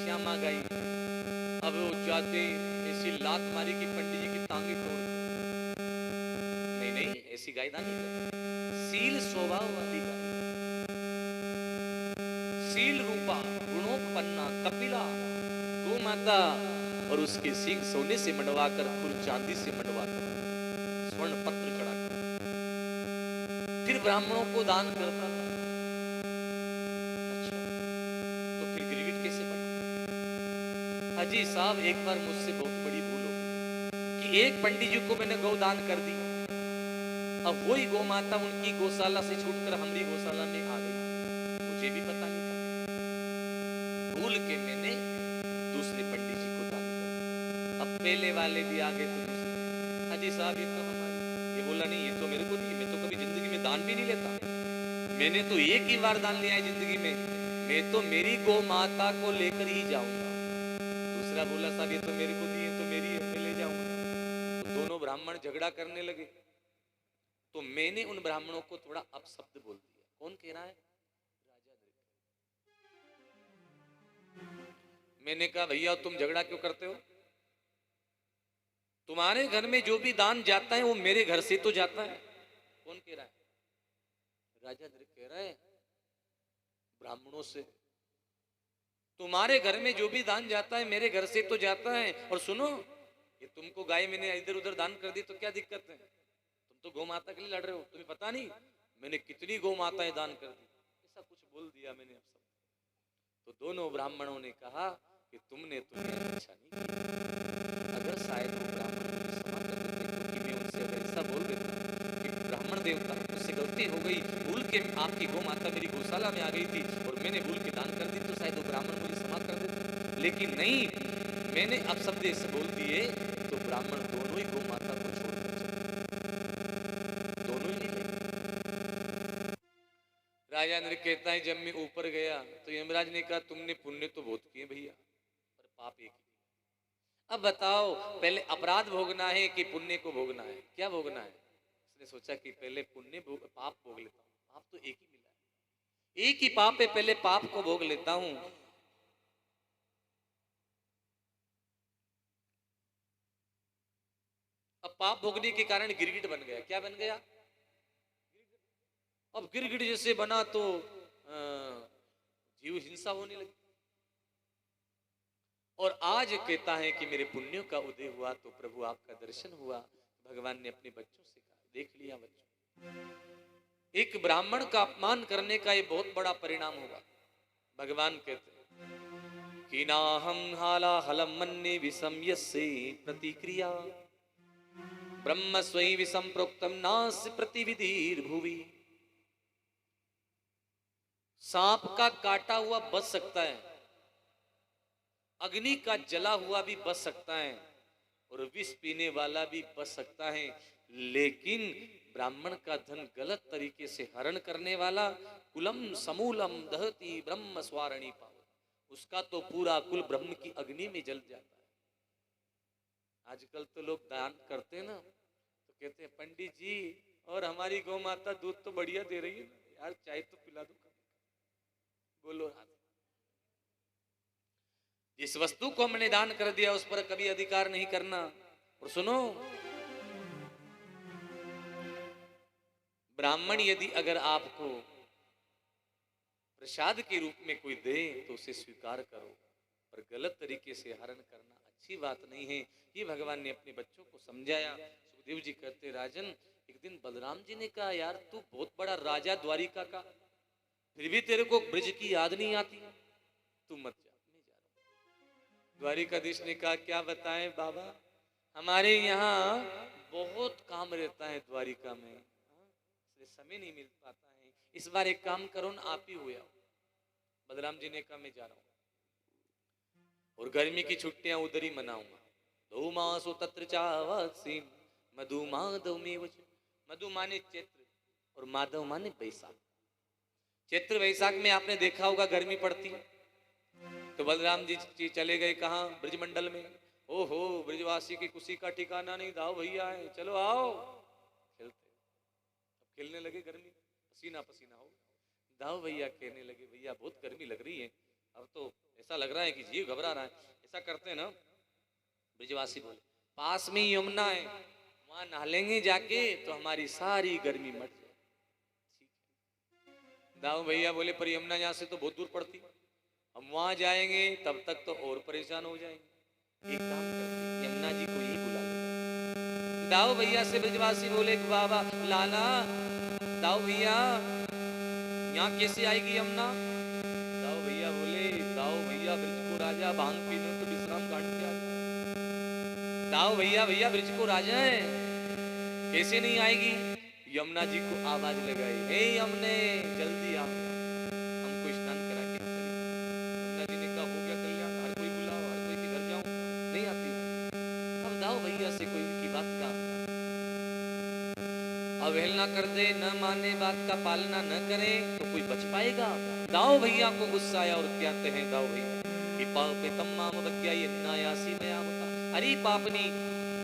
श्यामा गाय। अब वो जाते ऐसी लात मारी कि पंडित जी की टांगे तोड़। नहीं नहीं, ऐसी गाय दान नहीं करता। शील स्वभाव वाली गाय, शील रूपा गुणोपन्ना कपिला गौ माता। और उसके सींग सोने से मंडवाकर, खुर चांदी से मंडवाकर, स्वर्ण पत्र चढ़ाकर फिर ब्राह्मणों को दान करता था। अच्छा, तो फिर गिरगिट कैसे बना? अजी साहब, एक बार मुझसे बहुत बड़ी भूल हो गई कि एक पंडित जी को मैंने गौ दान कर दी। अब वही गौ माता उनकी गौशाला से छूटकर हमारी गौशाला में आ गई। मुझे भी पता नहीं था। भूल के मैंने दूसरे पंडित जी को दान कर। अब पहले वाले भी आ गए तो दूसरे, हाजी साहब ये तो हमारी। ये बोला नहीं, ये तो मेरे को नहीं, मैं तो कभी जिंदगी में दान भी नहीं लेता। मैंने तो एक ही बार दान लिया है जिंदगी में, मैं तो मेरी गौ माता को लेकर ही जाऊंगा। दूसरा बोला साहब ये तो मेरे को दिए, तो मेरी है, मैं ले जाऊंगा। तो दोनों ब्राह्मण झगड़ा करने लगे। तो मैंने उन ब्राह्मणों को थोड़ा अपशब्द बोल दिया। कौन कह रहा है? मैंने कहा भैया तुम झगड़ा क्यों करते हो? तुम्हारे घर में जो भी दान जाता है वो मेरे घर से तो जाता है। कौन कह रहा है? राजा कह रहा है ब्राह्मणों से। तुम्हारे घर में जो भी दान जाता है मेरे घर से तो जाता है। और सुनो, ये तुमको गाय मैंने इधर उधर दान कर दी तो क्या दिक्कत है? तुम तो गौ माता के लिए लड़ रहे हो। तुम्हें पता नहीं मैंने कितनी गौ माताएं दान कर दी। ऐसा कुछ बोल दिया मैंने अब सब। तो दोनों ब्राह्मणों ने कहा कि तुमने अच्छा नहीं किया। अगर शायद वो ब्राह्मण मुझे क्षमा कर देते, क्योंकि मैं उनसे अगर ऐसा बोल देता कि ब्राह्मण देवता मुझसे गलती हो गई, भूल के आपकी गौ माता मेरी गौशाला में आ गई थी और मैंने भूल के दान कर दी, तो शायद वो ब्राह्मण मुझे क्षमा कर देते। लेकिन नहीं, मैंने अब शब्द ऐसे बोल दिए तो ब्राह्मण दोनों ही गौ माता को छोड़कर चले, दोनों ही नहीं। राजा इंद्र कहता है जब मैं ऊपर गया तो यमराज ने कहा तुमने पुण्य तो बहुत किए भैया, पर पाप एक ही। अब बताओ पहले अपराध भोगना है कि पुण्य को भोगना है? क्या भोगना है? उसने सोचा कि पहले पाप भोग लेता हूँ। पाप तो एक ही मिला है, एक ही पाप है, पहले पाप को भोग लेता हूं। अब पाप भोगने के कारण गिरगिट बन गया। क्या बन गया? अब गिरगिट जैसे बना तो जीव हिंसा होने लगी। और आज कहता है कि मेरे पुण्यों का उदय हुआ तो प्रभु आपका दर्शन हुआ। भगवान ने अपने बच्चों से कहा देख लिया बच्चों, एक ब्राह्मण का अपमान करने का ये बहुत बड़ा परिणाम होगा। भगवान कहते हैं कि नाहं हाला हलम मन्ने विषम यस्य प्रतिक्रिया ब्रह्म स्वयं विषम प्रोक्तम नास प्रतिविधिर भुवि। सांप का काटा हुआ बच सकता है, अग्नि का जला हुआ भी बच सकता है, और विष पीने वाला भी बच सकता है, लेकिन ब्राह्मण का धन गलत तरीके से हरण करने वाला कुलम समूलम दहति ब्रह्म स्वारणी पाव, उसका तो पूरा कुल ब्रह्म की अग्नि में जल जाता है। आजकल तो लोग दान करते ना तो कहते हैं पंडित जी और हमारी गौ माता दूध तो बढ़िया दे रही है ना यार, चाय तो पिला दो। बोलो जिस वस्तु को हमने दान कर दिया उस पर कभी अधिकार नहीं करना। और सुनो, ब्राह्मण यदि अगर आपको प्रसाद के रूप में कोई दे तो उसे स्वीकार करो, पर गलत तरीके से हरण करना अच्छी बात नहीं है। ये भगवान ने अपने बच्चों को समझाया। सुखदेव जी कहते, राजन एक दिन बलराम जी ने कहा, यार तू बहुत बड़ा राजा द्वारिका का, फिर भी तेरे को ब्रज की याद नहीं आती, तू मत जा, मैं जा रहा हूं। द्वारिकाधीश ने कहा, क्या बताएं बाबा, हमारे यहाँ बहुत काम रहता है द्वारिका में, इसलिए समय नहीं मिल पाता है। इस बार एक काम करो ना, आप ही हो आओ। बलराम जी ने कहा, मैं जा रहा हूं, और गर्मी की छुट्टियां उधर ही मनाऊंगा। दो मासो तत्र चावासी मधु माधव में, मधु माने चैत्र और माधव माने बैसाख। चैत्र वैशाख में आपने देखा होगा गर्मी पड़ती है, तो बलराम जी चले गए कहाँ, ब्रजमंडल में। ओहो, ब्रजवासी की खुशी का ठिकाना नहीं, दाओ भैया है, चलो आओ खेलते। अब खेलने लगे, गर्मी पसीना पसीना हो। दाओ भैया कहने लगे, भैया बहुत गर्मी लग रही है, अब तो ऐसा लग रहा है कि जीव घबरा रहा है। ऐसा करते हैं ना, ब्रजवासी बोले, पास में यमुना है, वहां नहा लेंगे जाके तो हमारी सारी गर्मी मट जाए। ठीक है। दाऊ भैया बोले, पर यमुना यहाँ से तो बहुत दूर पड़ती, हम वहां जाएंगे तब तक तो और परेशान हो जाएंगे। एक काम करते, यमुना जी को ही बुला ले। दाऊ भैया से ब्रजवासी बोले, बाबा लाला, दाऊ भैया यहाँ कैसे आएगी यमुना? दाऊ भैया बोले, दाऊ भैया ब्रज को राजा, भांग पीने तो विश्राम घाट पे आ जाए। दाऊ भैया, भैया ब्रज को राजा है, कैसे नहीं आएगी? यमुना जी को आवाज लगाई, हे यमुने जल्दी आओ, हमको स्नान करा के चली। यमुना जी ने कहा, हो गया कल्याण, हर कोई बुलाओ, हर कोई के घर जाऊं, नहीं आती। अब दाऊ भैया से कोई उनकी बात का अवहेलना कर दे, न माने, बात का पालना न करे तो कोई बच पाएगा? दाऊ भैया को गुस्सा आया और कहते हैं, दाऊ भैया कि पापे तम्माम बग्याई नायासी में आवता, अरे पापनी,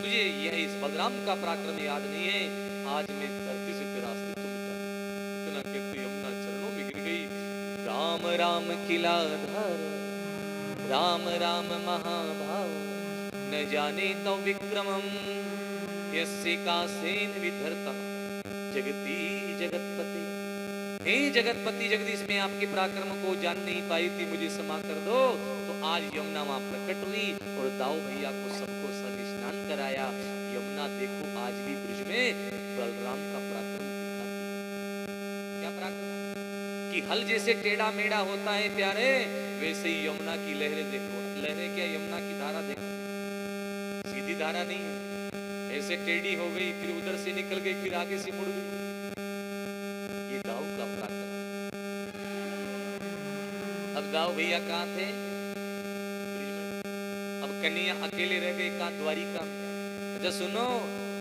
तुझे यह इस बलराम का पराक्रम याद नहीं है, आज मैं धरती से तेरा अस्तित्व मिटा। इतना कहते यमुना चरणों में गिर गई। राम राम किला धर, राम राम महाभाव, न जाने तो विक्रमम यस्य कासेन विधरता जगती जगतपति। हे जगतपति जगदीश, में आपके पराक्रम को जान नहीं पाई थी, मुझे क्षमा कर दो। तो आज यमुना वहां प्रकट हुई और दाऊ भैया को सबको सब स्नान कराया। यमुना देखो आज भी ब्रज में बलराम का पराक्रम दिखाती है। क्या पराक्रम? कि हल जैसे टेढ़ा मेढ़ा होता है प्यारे, वैसे ही यमुना की लहरें देखो। लहरें क्या, यमुना की धारा देखो, सीधी धारा नहीं है, ऐसे टेढ़ी हो गई, फिर उधर से निकल गई, फिर आगे से मुड़ गई। ये दाऊ का पराक्रम। अब दाऊ भैया कहाँ थे? अब कन्हैया अकेले रह गए कहाँ? द्वारिका में। अच्छा सुनो,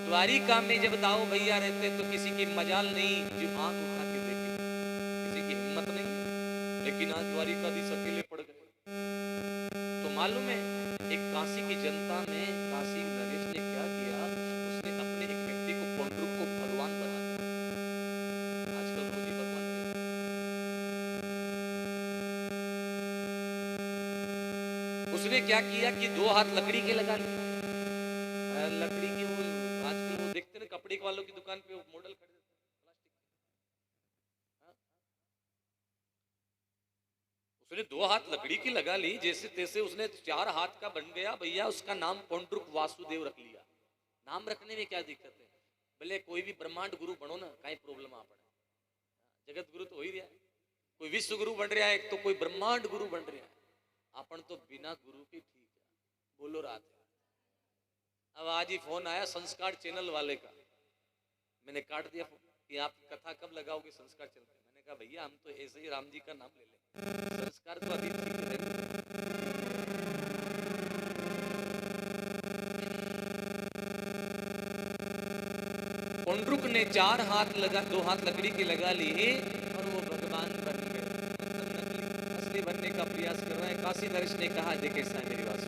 द्वारिका में जब दाऊ भैया रहते तो किसी की मजाल नहीं जो आंख उठा के देखे, किसी की हिम्मत नहीं। लेकिन आज द्वारिकाधीश अकेले पड़ गए। तो मालूम है, एक काशी की जनता में काशी नरेश ने क्या किया, उसने अपने एक व्यक्ति को, पौंड्रुक को भगवान बना दिया। आजकल रोजी भगवान उसने क्या किया कि 2 हाथ लकड़ी के लगा लिए। लकड़ी की वो आजकल वो देखते ना कपड़े वालों की दुकान पे वो मॉडल खड़े प्लास्टिक। उसने 2 हाथ लकड़ी की लगा ली, जैसे तैसे उसने 4 हाथ का बन गया भैया। उसका नाम पौंड्रुक वासुदेव रख लिया। नाम रखने में क्या दिक्कत है? भले कोई भी ब्रह्मांड गुरु बनो ना, कहीं प्रॉब्लम आ पड़े। जगत गुरु तो हो ही रहा है, कोई विश्व गुरु बन रहा है, तो कोई ब्रह्मांड गुरु बन रहा है। अपन तो बिना गुरु के ठीक है, बोलो रात है। अब आज ही फोन आया संस्कार चैनल वाले का, मैंने काट दिया फोन कि आप कथा कब लगाओगे संस्कार चैनल पे। मैंने कहा भैया हम तो ऐसे ही राम जी का नाम ले लें, संस्कार तो अभी ठीक है। पौंड्रुक ने 4 हाथ लगा, 2 हाथ लकड़ी के लगा लिए और वो भगवान बन गए। मतलब असली बनने का प्रयास कर रहा है। काशी नरेश ने कहा, देख ऐसा है मेरी बात,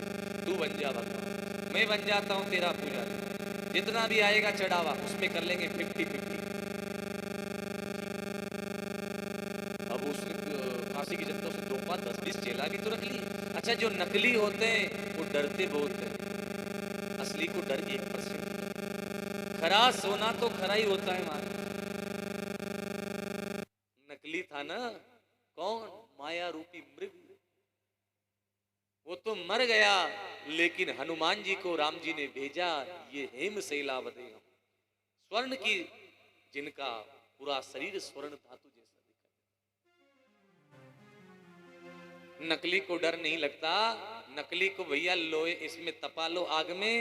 तू बन जा भगवान, मैं बन जाता हूँ तेरा पुजारी, जितना भी आएगा चढ़ावा उसमें कर लेंगे 50-50। अब उस काशी की जनता से 2-5-10-20 चेला भी तो रख लिए। अच्छा, जो नकली होते हैं वो डरते बहुत हैं, असली को डर 1%। खरा सोना तो खरा ही होता है मां, नकली था ना कौन, माया रूपी मृग, वो तो मर गया, लेकिन हनुमान जी को राम जी ने भेजा, ये हेम शैलावते हम, स्वर्ण की, जिनका पूरा शरीर स्वर्ण धातु जैसा दिखा। नकली को डर नहीं लगता, नकली को भैया लोहे इसमें तपा लो आग में,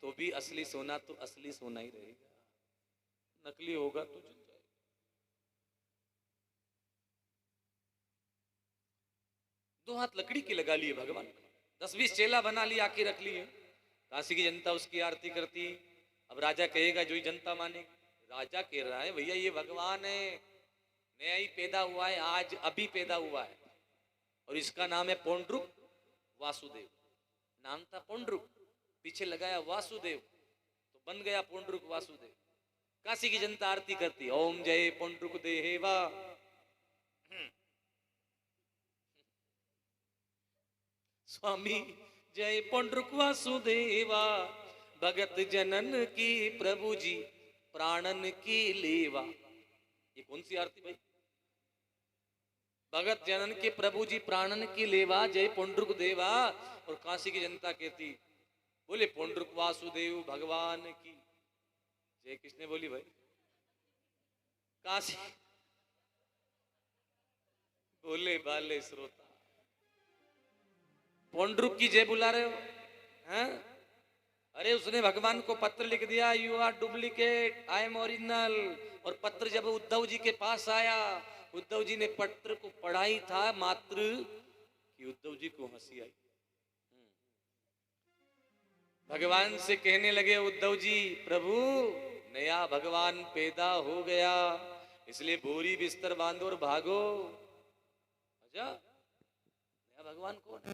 तो भी असली सोना तो असली सोना ही रहेगा, नकली होगा तो जल जाएगा। दो हाथ लकड़ी की लगा लिए भगवान, 10-20 चेला बना लिया, आके रख लिए, काशी की जनता उसकी आरती करती। अब राजा कहेगा जो ही जनता माने, राजा कह रहा है भैया ये भगवान है, नया ही पैदा हुआ है, आज अभी पैदा हुआ है, और इसका नाम है पौंड्रुक वासुदेव, नाम था पौंड्रुक, पीछे लगाया वासुदेव, तो बन गया पौंड्रुक वासुदेव। काशी की जनता आरती करती, ओम जय पौंड्रुक देहेवा, स्वामी जय पौंड्रुक वासुदेवा, भगत जनन की प्रभु जी प्राणन की लेवा। ये कौन सी आरती भाई, भगत जनन के प्रभु जी प्राणन की लेवा, जय पौंड्रुक देवा। और काशी की जनता कहती, बोले पौंड्रुक वासुदेव भगवान की जय। किसने बोली भाई, काशी बोले बाले श्रोता, पौंड्रुक की जय बुला रहे हो हैं? अरे उसने भगवान को पत्र लिख दिया, you are duplicate, I am original. और पत्र जब उद्धव जी के पास आया, उद्धव जी ने पत्र को पढ़ा ही था मात्र कि उद्धव जी को हंसी आई। भगवान से कहने लगे उद्धव जी, प्रभु नया भगवान पैदा हो गया, इसलिए बोरी बिस्तर बांधो और भागो। अच्छा, नया भगवान कौन है?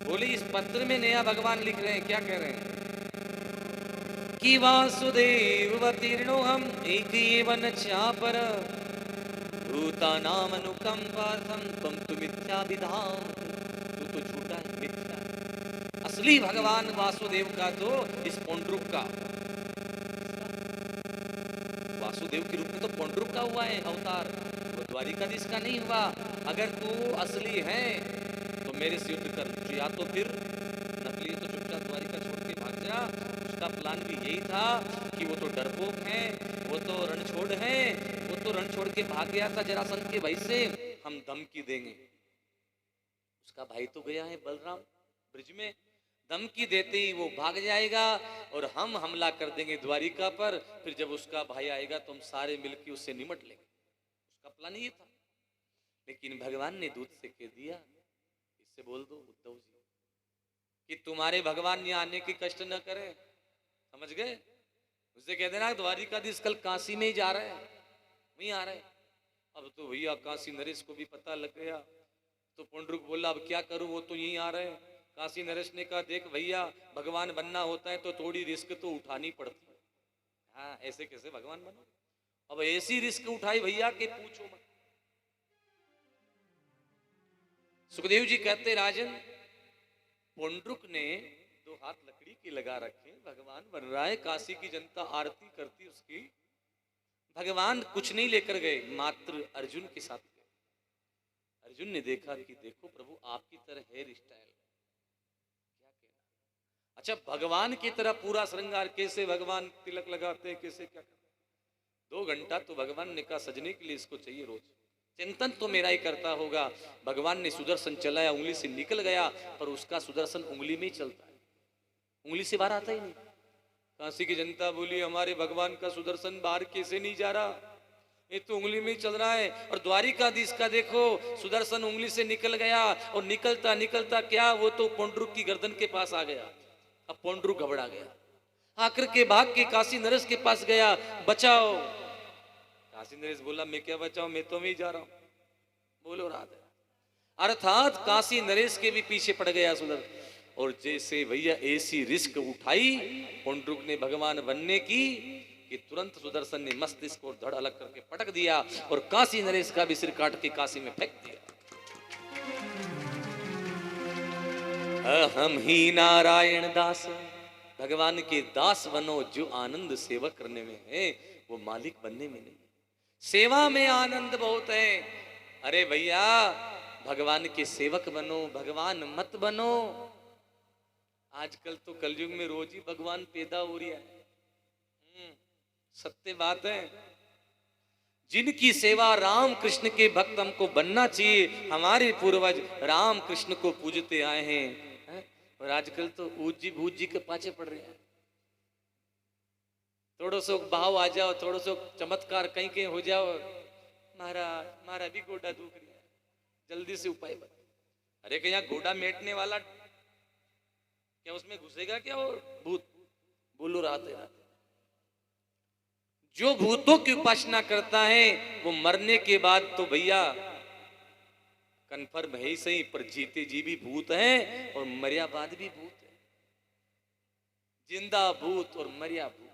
बोले इस पत्र में नया भगवान लिख रहे हैं, क्या कह रहे हैं कि वासुदेव अवतीर्णो हम एक एवं चापर भूतानाम अनुकंपार्थम त्वं तु मिथ्या विधान। तू तो झूठा है, मिथ्या। असली भगवान वासुदेव का तो इस पौंड्रुक का, वासुदेव के रूप में तो पौंड्रुक का हुआ है अवतार, वो द्वारिकाधीश का नहीं हुआ। अगर तू असली है तो मेरे से युद्ध कर, या तो फिर नकली तो चुपचाप द्वारिका छोड़ के भाग जा। उसका प्लान भी यही था कि वो तो डरपोक है, वो तो रणछोड़ है, वो तो रण छोड़ के भाग गया था जरासंध के भाई से, हम धमकी देंगे। उसका भाई तो गया है बलराम ब्रिज में, धमकी देते ही वो भाग जाएगा और हम हमला कर देंगे द्वारिका पर, फिर जब उसका भाई आएगा तो हम सारे मिलकर उससे निमट लेंगे। उसका प्लान ये था। लेकिन भगवान ने दूत से कह दिया, इससे बोल दो उद्धव जी कि तुम्हारे भगवान यहाँ आने की कष्ट न करें, समझ गए? उससे कह देना द्वारिकाधीश कल काशी में ही जा रहे हैं, वहीं आ रहे हैं। अब तो भैया काशी नरेश को भी पता लग गया, तो पौंड्रुक बोला अब क्या करूं, वो तो यहीं आ रहे हैं। काशी नरेश ने कहा देख भैया, भगवान बनना होता है तो थोड़ी रिस्क तो उठानी पड़ती है। हाँ, ऐसे कैसे भगवान बनो? अब ऐसी रिस्क उठाई भैया कि पूछो मत। सुखदेव जी कहते राजन, पौंड्रुक ने 2 हाथ लकड़ी के लगा रखे, भगवान बन रहा है, काशी की जनता आरती करती उसकी, भगवान कुछ नहीं लेकर गए, मात्र अर्जुन के साथ गए। अर्जुन ने देखा कि देखो प्रभु आपकी तरह हेयर स्टाइल, क्या कहना। अच्छा, भगवान की तरह पूरा श्रृंगार, कैसे भगवान तिलक लगाते हैं, कैसे क्या करते? 2 घंटा तो भगवान ने कहा सजने के लिए इसको चाहिए रोज, चिंतन तो मेरा ही करता होगा। भगवान ने सुदर्शन चलाया, उंगली से निकल गया, पर उसका सुदर्शन उंगली में ही चलता है, उंगली से बाहर आता ही नहीं। काशी की जनता बोली हमारे भगवान का सुदर्शन बाहर कैसे नहीं जा रहा, ये तो उंगली में ही चल रहा है। और द्वारिकाधीश का देखो, सुदर्शन उंगली से निकल गया और निकलता निकलता क्या, वो तो पौंड्रुक की गर्दन के पास आ गया। अब पौंड्रुक घबरा गया, आकर के भाग के काशी नरेश के पास गया, बचाओ। काशी नरेश बोला मैं क्या बचाऊं, मैं तो वहीं जा रहा हूं। बोलो राधे। अर्थात काशी नरेश के भी पीछे पड़ गया सुदर्शन। और जैसे भैया ऐसी रिस्क उठाई पौंड्रुक ने भगवान बनने की, कि तुरंत सुदर्शन ने मस्तिष्क और धड़ अलग करके पटक दिया और काशी नरेश का भी सिर काट के काशी में फेंक दिया। हम ही नारायण दास, भगवान के दास बनो। जो आनंद सेवा करने में है वो मालिक बनने में नहीं। सेवा में आनंद बहुत है। अरे भैया भगवान के सेवक बनो, भगवान मत बनो। आजकल तो कलयुग में रोज ही भगवान पैदा हो रहा है। सत्य बात है। जिनकी सेवा राम कृष्ण के भक्त हमको बनना चाहिए। हमारे पूर्वज राम कृष्ण को पूजते आए हैं, और आजकल तो भूज जी के पाछे पड़ रहे हैं। थोड़ो सो भाव आ जाओ, थोड़ो सो चमत्कार कहीं कहीं हो जाओ, मारा भी गोडा दुख रहा है, जल्दी से उपाय बता। अरे क्या गोडा मेटने वाला क्या उसमें घुसेगा क्या? वो भूत बोलो रात है। जो भूतों की उपासना करता है वो मरने के बाद तो भैया कन्फर्म है ही सही, पर जीते जी भी भूत है और मरिया बाद भी भूत है। जिंदा भूत और मरिया भूत।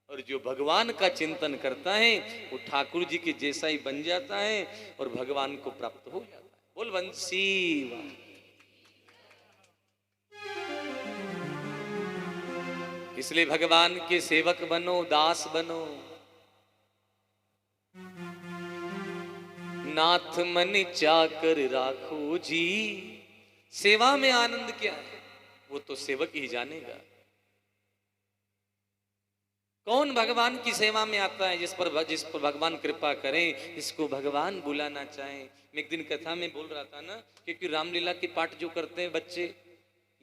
और जो भगवान का चिंतन करता है वो ठाकुर जी के जैसा ही बन जाता है और भगवान को प्राप्त हो जाता है। बोल बंसी वाह। इसलिए भगवान के सेवक बनो, दास बनो। नाथ मन चाकर राखो जी। सेवा में आनंद क्या है वो तो सेवक ही जानेगा। कौन भगवान की सेवा में आता है? जिस पर भगवान कृपा करें, जिसको भगवान बुलाना चाहें। मैं एक दिन कथा में बोल रहा था ना, क्योंकि रामलीला के पाठ जो करते हैं बच्चे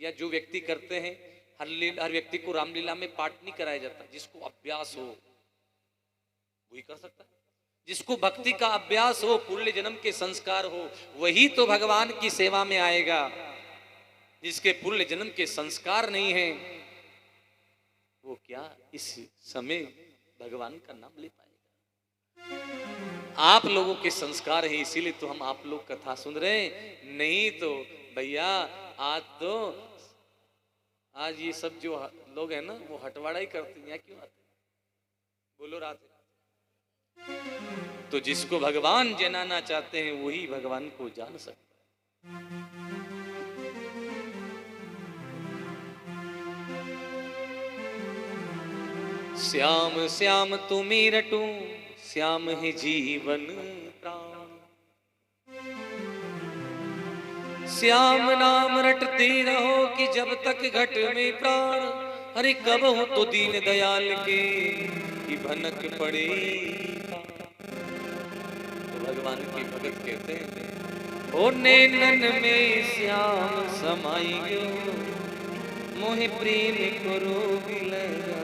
या जो व्यक्ति करते हैं, हर व्यक्ति को रामलीला में पाठ नहीं कराया जाता। जिसको अभ्यास हो वही कर सकता है। जिसको भक्ति का अभ्यास हो, पूर्व जन्म के संस्कार हो, वही तो भगवान की सेवा में आएगा। जिसके पूर्व जन्म के संस्कार नहीं है वो क्या इस समय भगवान का नाम ले पाएगा? आप लोगों के संस्कार हैं, इसीलिए तो हम आप लोग कथा सुन रहे हैं। नहीं तो भैया आज ये सब जो लोग हैं ना वो हटवाड़ा ही करते हैं। क्यों आते? बोलो रात। तो जिसको भगवान जनाना चाहते हैं वही भगवान को जान सकता है। श्याम श्याम तुम्हें रटूं, श्याम है जीवन प्राण। श्याम नाम रटते रहो कि जब तक घट में प्राण। अरे कब हो तो दीन दयाल के कि भनक पड़े। तो भगवान की भगत कहते हैं, ओ नैनन में श्याम समाई गयो, मोहे प्रेम करो लगा।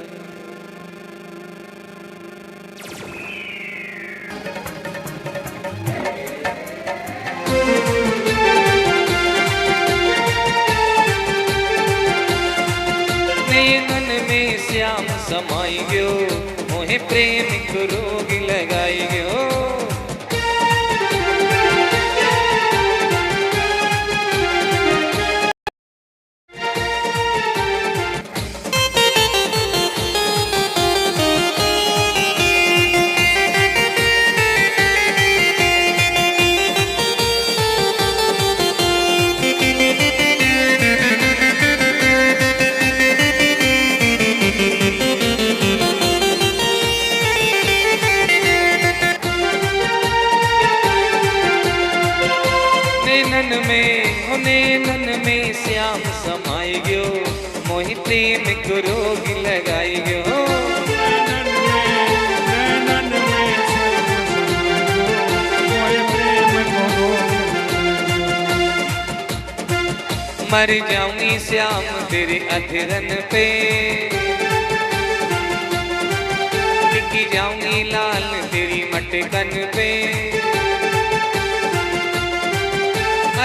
नैनन में श्याम समाई गयो, मोहे प्रेम को रोग लगाई गयो। नैनन में श्याम समाई गयो, मोहि प्रेम को रोग लगाई गयो। मर जाऊंगी श्याम तेरे अधरन पे, टिकी जाऊंगी लाल तेरी मटकन पे।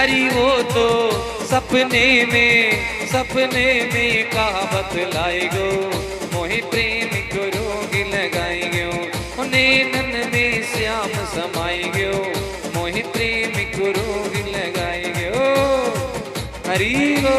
अरे वो तो सपने में कहा बतलाई गो, मोहि प्रेम को रोग लगाई गयो। नैनन में श्याम समाई गयो, मोहि प्रेम को रोग लगाई गयो। हरि गो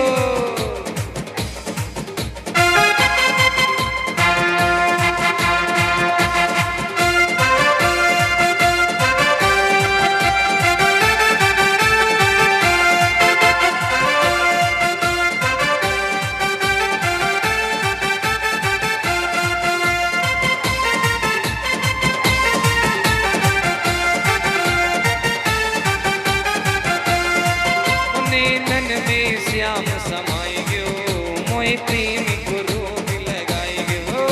मोहे प्रेम को रोग लगाएंगे हो।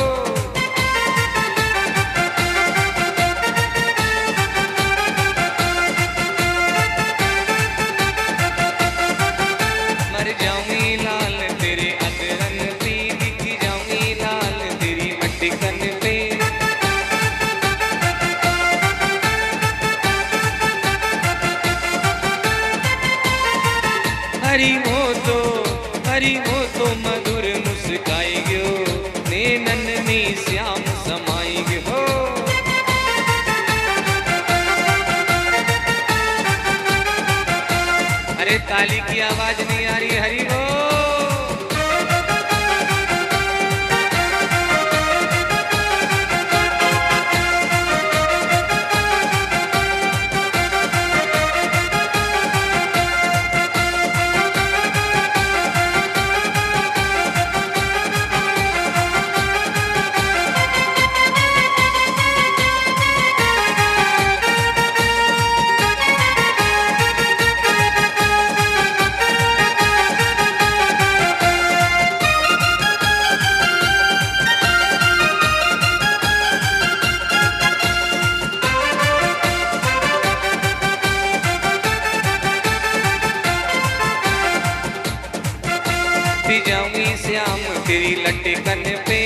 मर जाऊंगी लाल तेरे अदरन पे, बिक जाऊंगी लाल तेरी मटकन पे। हरी हो तो मधुर मुस्काएंगे हो, नैनन में श्याम समाएंगे हो। अरे ताली की आवाज नहीं आ रही, हरी हो। जाऊंगी श्याम तेरी लटकन पे,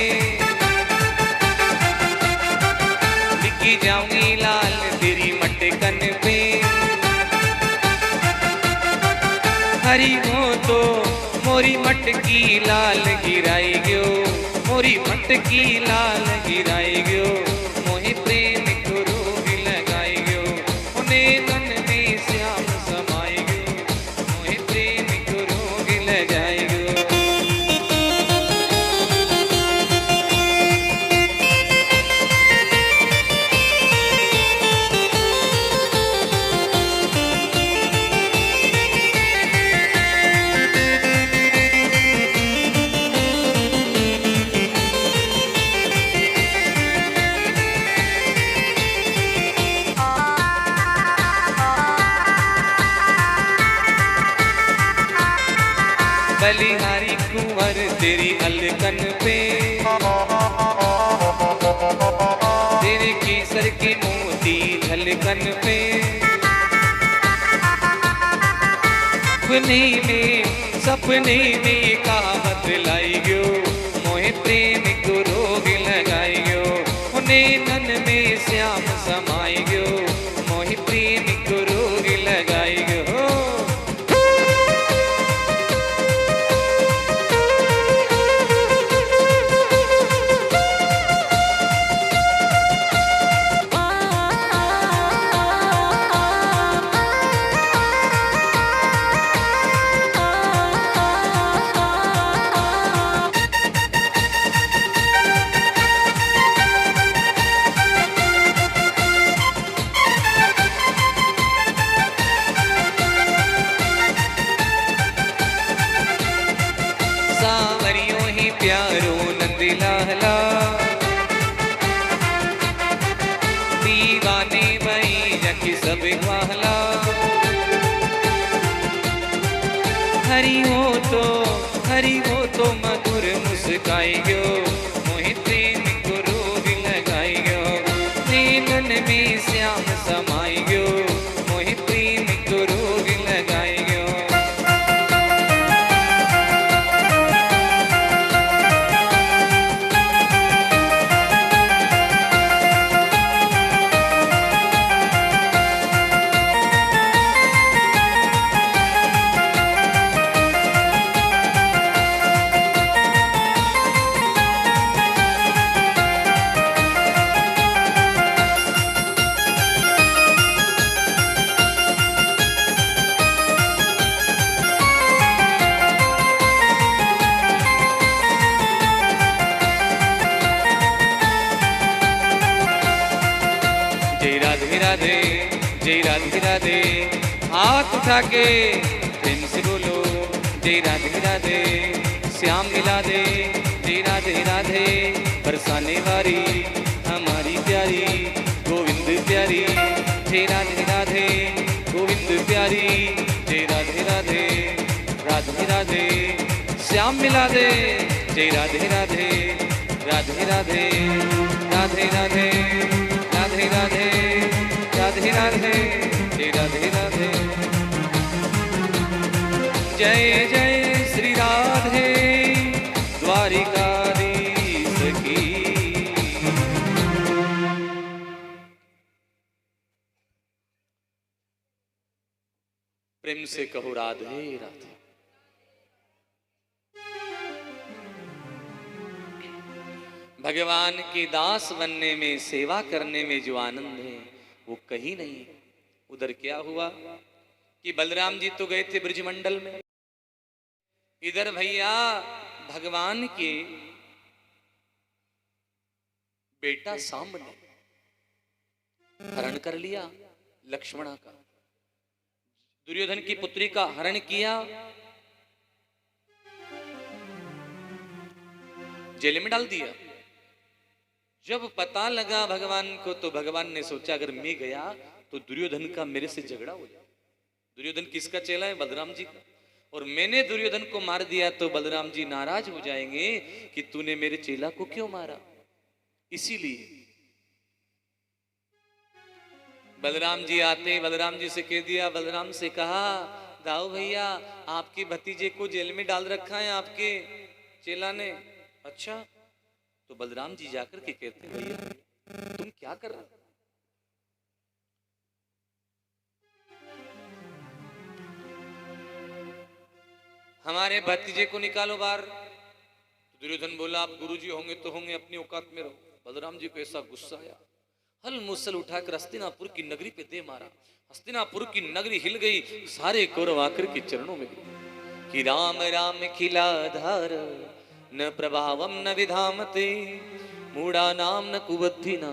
बिकी जाऊंगी लाल तेरी मटकन पे। हरी हो तो मोरी मटकी लाल गिराई गयो, मोरी मटकी लाल गिराई गयो। मोहे प्रेम को रोग लगाई गयो, उन्हें मन में श्याम समाई गयो। मोहे प्रेम को रोग लगाई गयो। बलिहारी कुंवर तेरी अलकन पे, तेरे केसर के मोती झलकन पे। सपने में कहावत लाई गयो, मोहे प्रेम को रोग लगाई गयो। उन्हें नन में श्याम समाई गयो, मोहे प्रेम को रोग लगाई गयो। सावरियों ही प्यारो नंदलाला, दीवाने वही जखी सब वाला। हरी हो तो मधुर मुस्काई गयो, मोहे प्रेम को रोग लगाई गयो। नैनन में श्याम समाई गयो, मोहे प्रेम को रोग लगाई गयो। राधे जय राधे राधे, हाथ उठा के प्रेम से बोलो जय राधे राधे। श्याम मिला दे जय राधे राधे, बरसाने वाली हमारी प्यारी गोविंद प्यारी। जय राधे राधे गोविंद प्यारी, जय राधे राधे राधे राधे। श्याम श्याम मिला दे। जय राधे राधे राधे राधे राधे राधे राधे राधे राधे राधे जय राधे राधे। जय जय श्री राधे द्वारिकाधीश की। प्रेम से कहो राधे राधे। भगवान के दास बनने में, सेवा करने में जो आनंद है वो कहीं नहीं है। उधर क्या हुआ कि बलराम जी तो गए थे ब्रजमंडल में, इधर भैया भगवान के बेटा सांब ने हरण कर लिया लक्ष्मणा का, दुर्योधन की पुत्री का हरण किया, जेल में डाल दिया। जब पता लगा भगवान को तो भगवान ने सोचा अगर मैं गया तो दुर्योधन का मेरे से झगड़ा हो जाए। दुर्योधन किसका चेला है? बलराम जी का। और मैंने दुर्योधन को मार दिया तो बलराम जी नाराज हो जाएंगे कि तूने मेरे चेला को क्यों मारा। इसीलिए बलराम जी आते, बलराम जी से कह दिया, बलराम से कहा दाऊ भैया आपके भतीजे को जेल में डाल रखा है आपके चेला ने। अच्छा, तो बलराम जी जाकर के कहते भैया तुम क्या कर रहे हो? हमारे भतीजे को निकालो बाहर। तो दुर्योधन बोला आप गुरुजी होंगे तो होंगे, अपनी औकात में रहो। बलराम जी को ऐसा गुस्सा आया, हल मुसल उठाकर हस्तिनापुर की नगरी पे दे मारा। हस्तिनापुर की नगरी हिल गई, सारे कौरव आकर के चरणों में गिरे कि राम राम खिला धार न प्रभावम न विधामते मूढ़ा नाम न कुबुद्धि न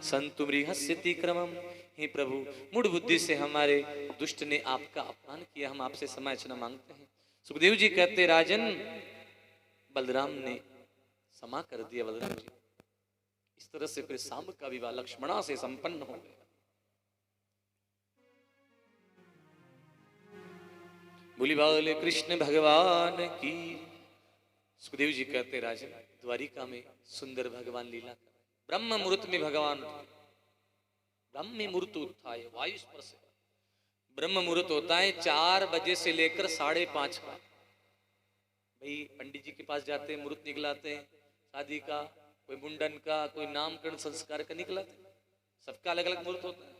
संतुमरी हस्यति क्रमम। हे प्रभु, मूढ़ बुद्धि से हमारे दुष्ट ने आपका अपमान किया, हम आपसे क्षमा मांगते हैं। सुखदेव जी कहते राजन बलराम ने क्षमा कर दिया। बलराम जी इस तरह से फिर सांब का विवाह लक्ष्मणा से संपन्न हो गया। बोली बाले कृष्ण भगवान की। सुखदेव जी कहते राजन द्वारिका में सुंदर भगवान लीला कर, ब्रह्म मुहूर्त में भगवान, ब्रह्म मुहूर्त उत्थाय वायु स्पर्श, ब्रह्म मुहूर्त होता है 4 बजे से लेकर 5:30 का। भाई पंडित जी के पास जाते हैं, मुहूर्त निकलाते हैं, शादी का, कोई मुंडन का, कोई नामकरण संस्कार का निकलाते हैं, सबका अलग अलग मुहूर्त होता है।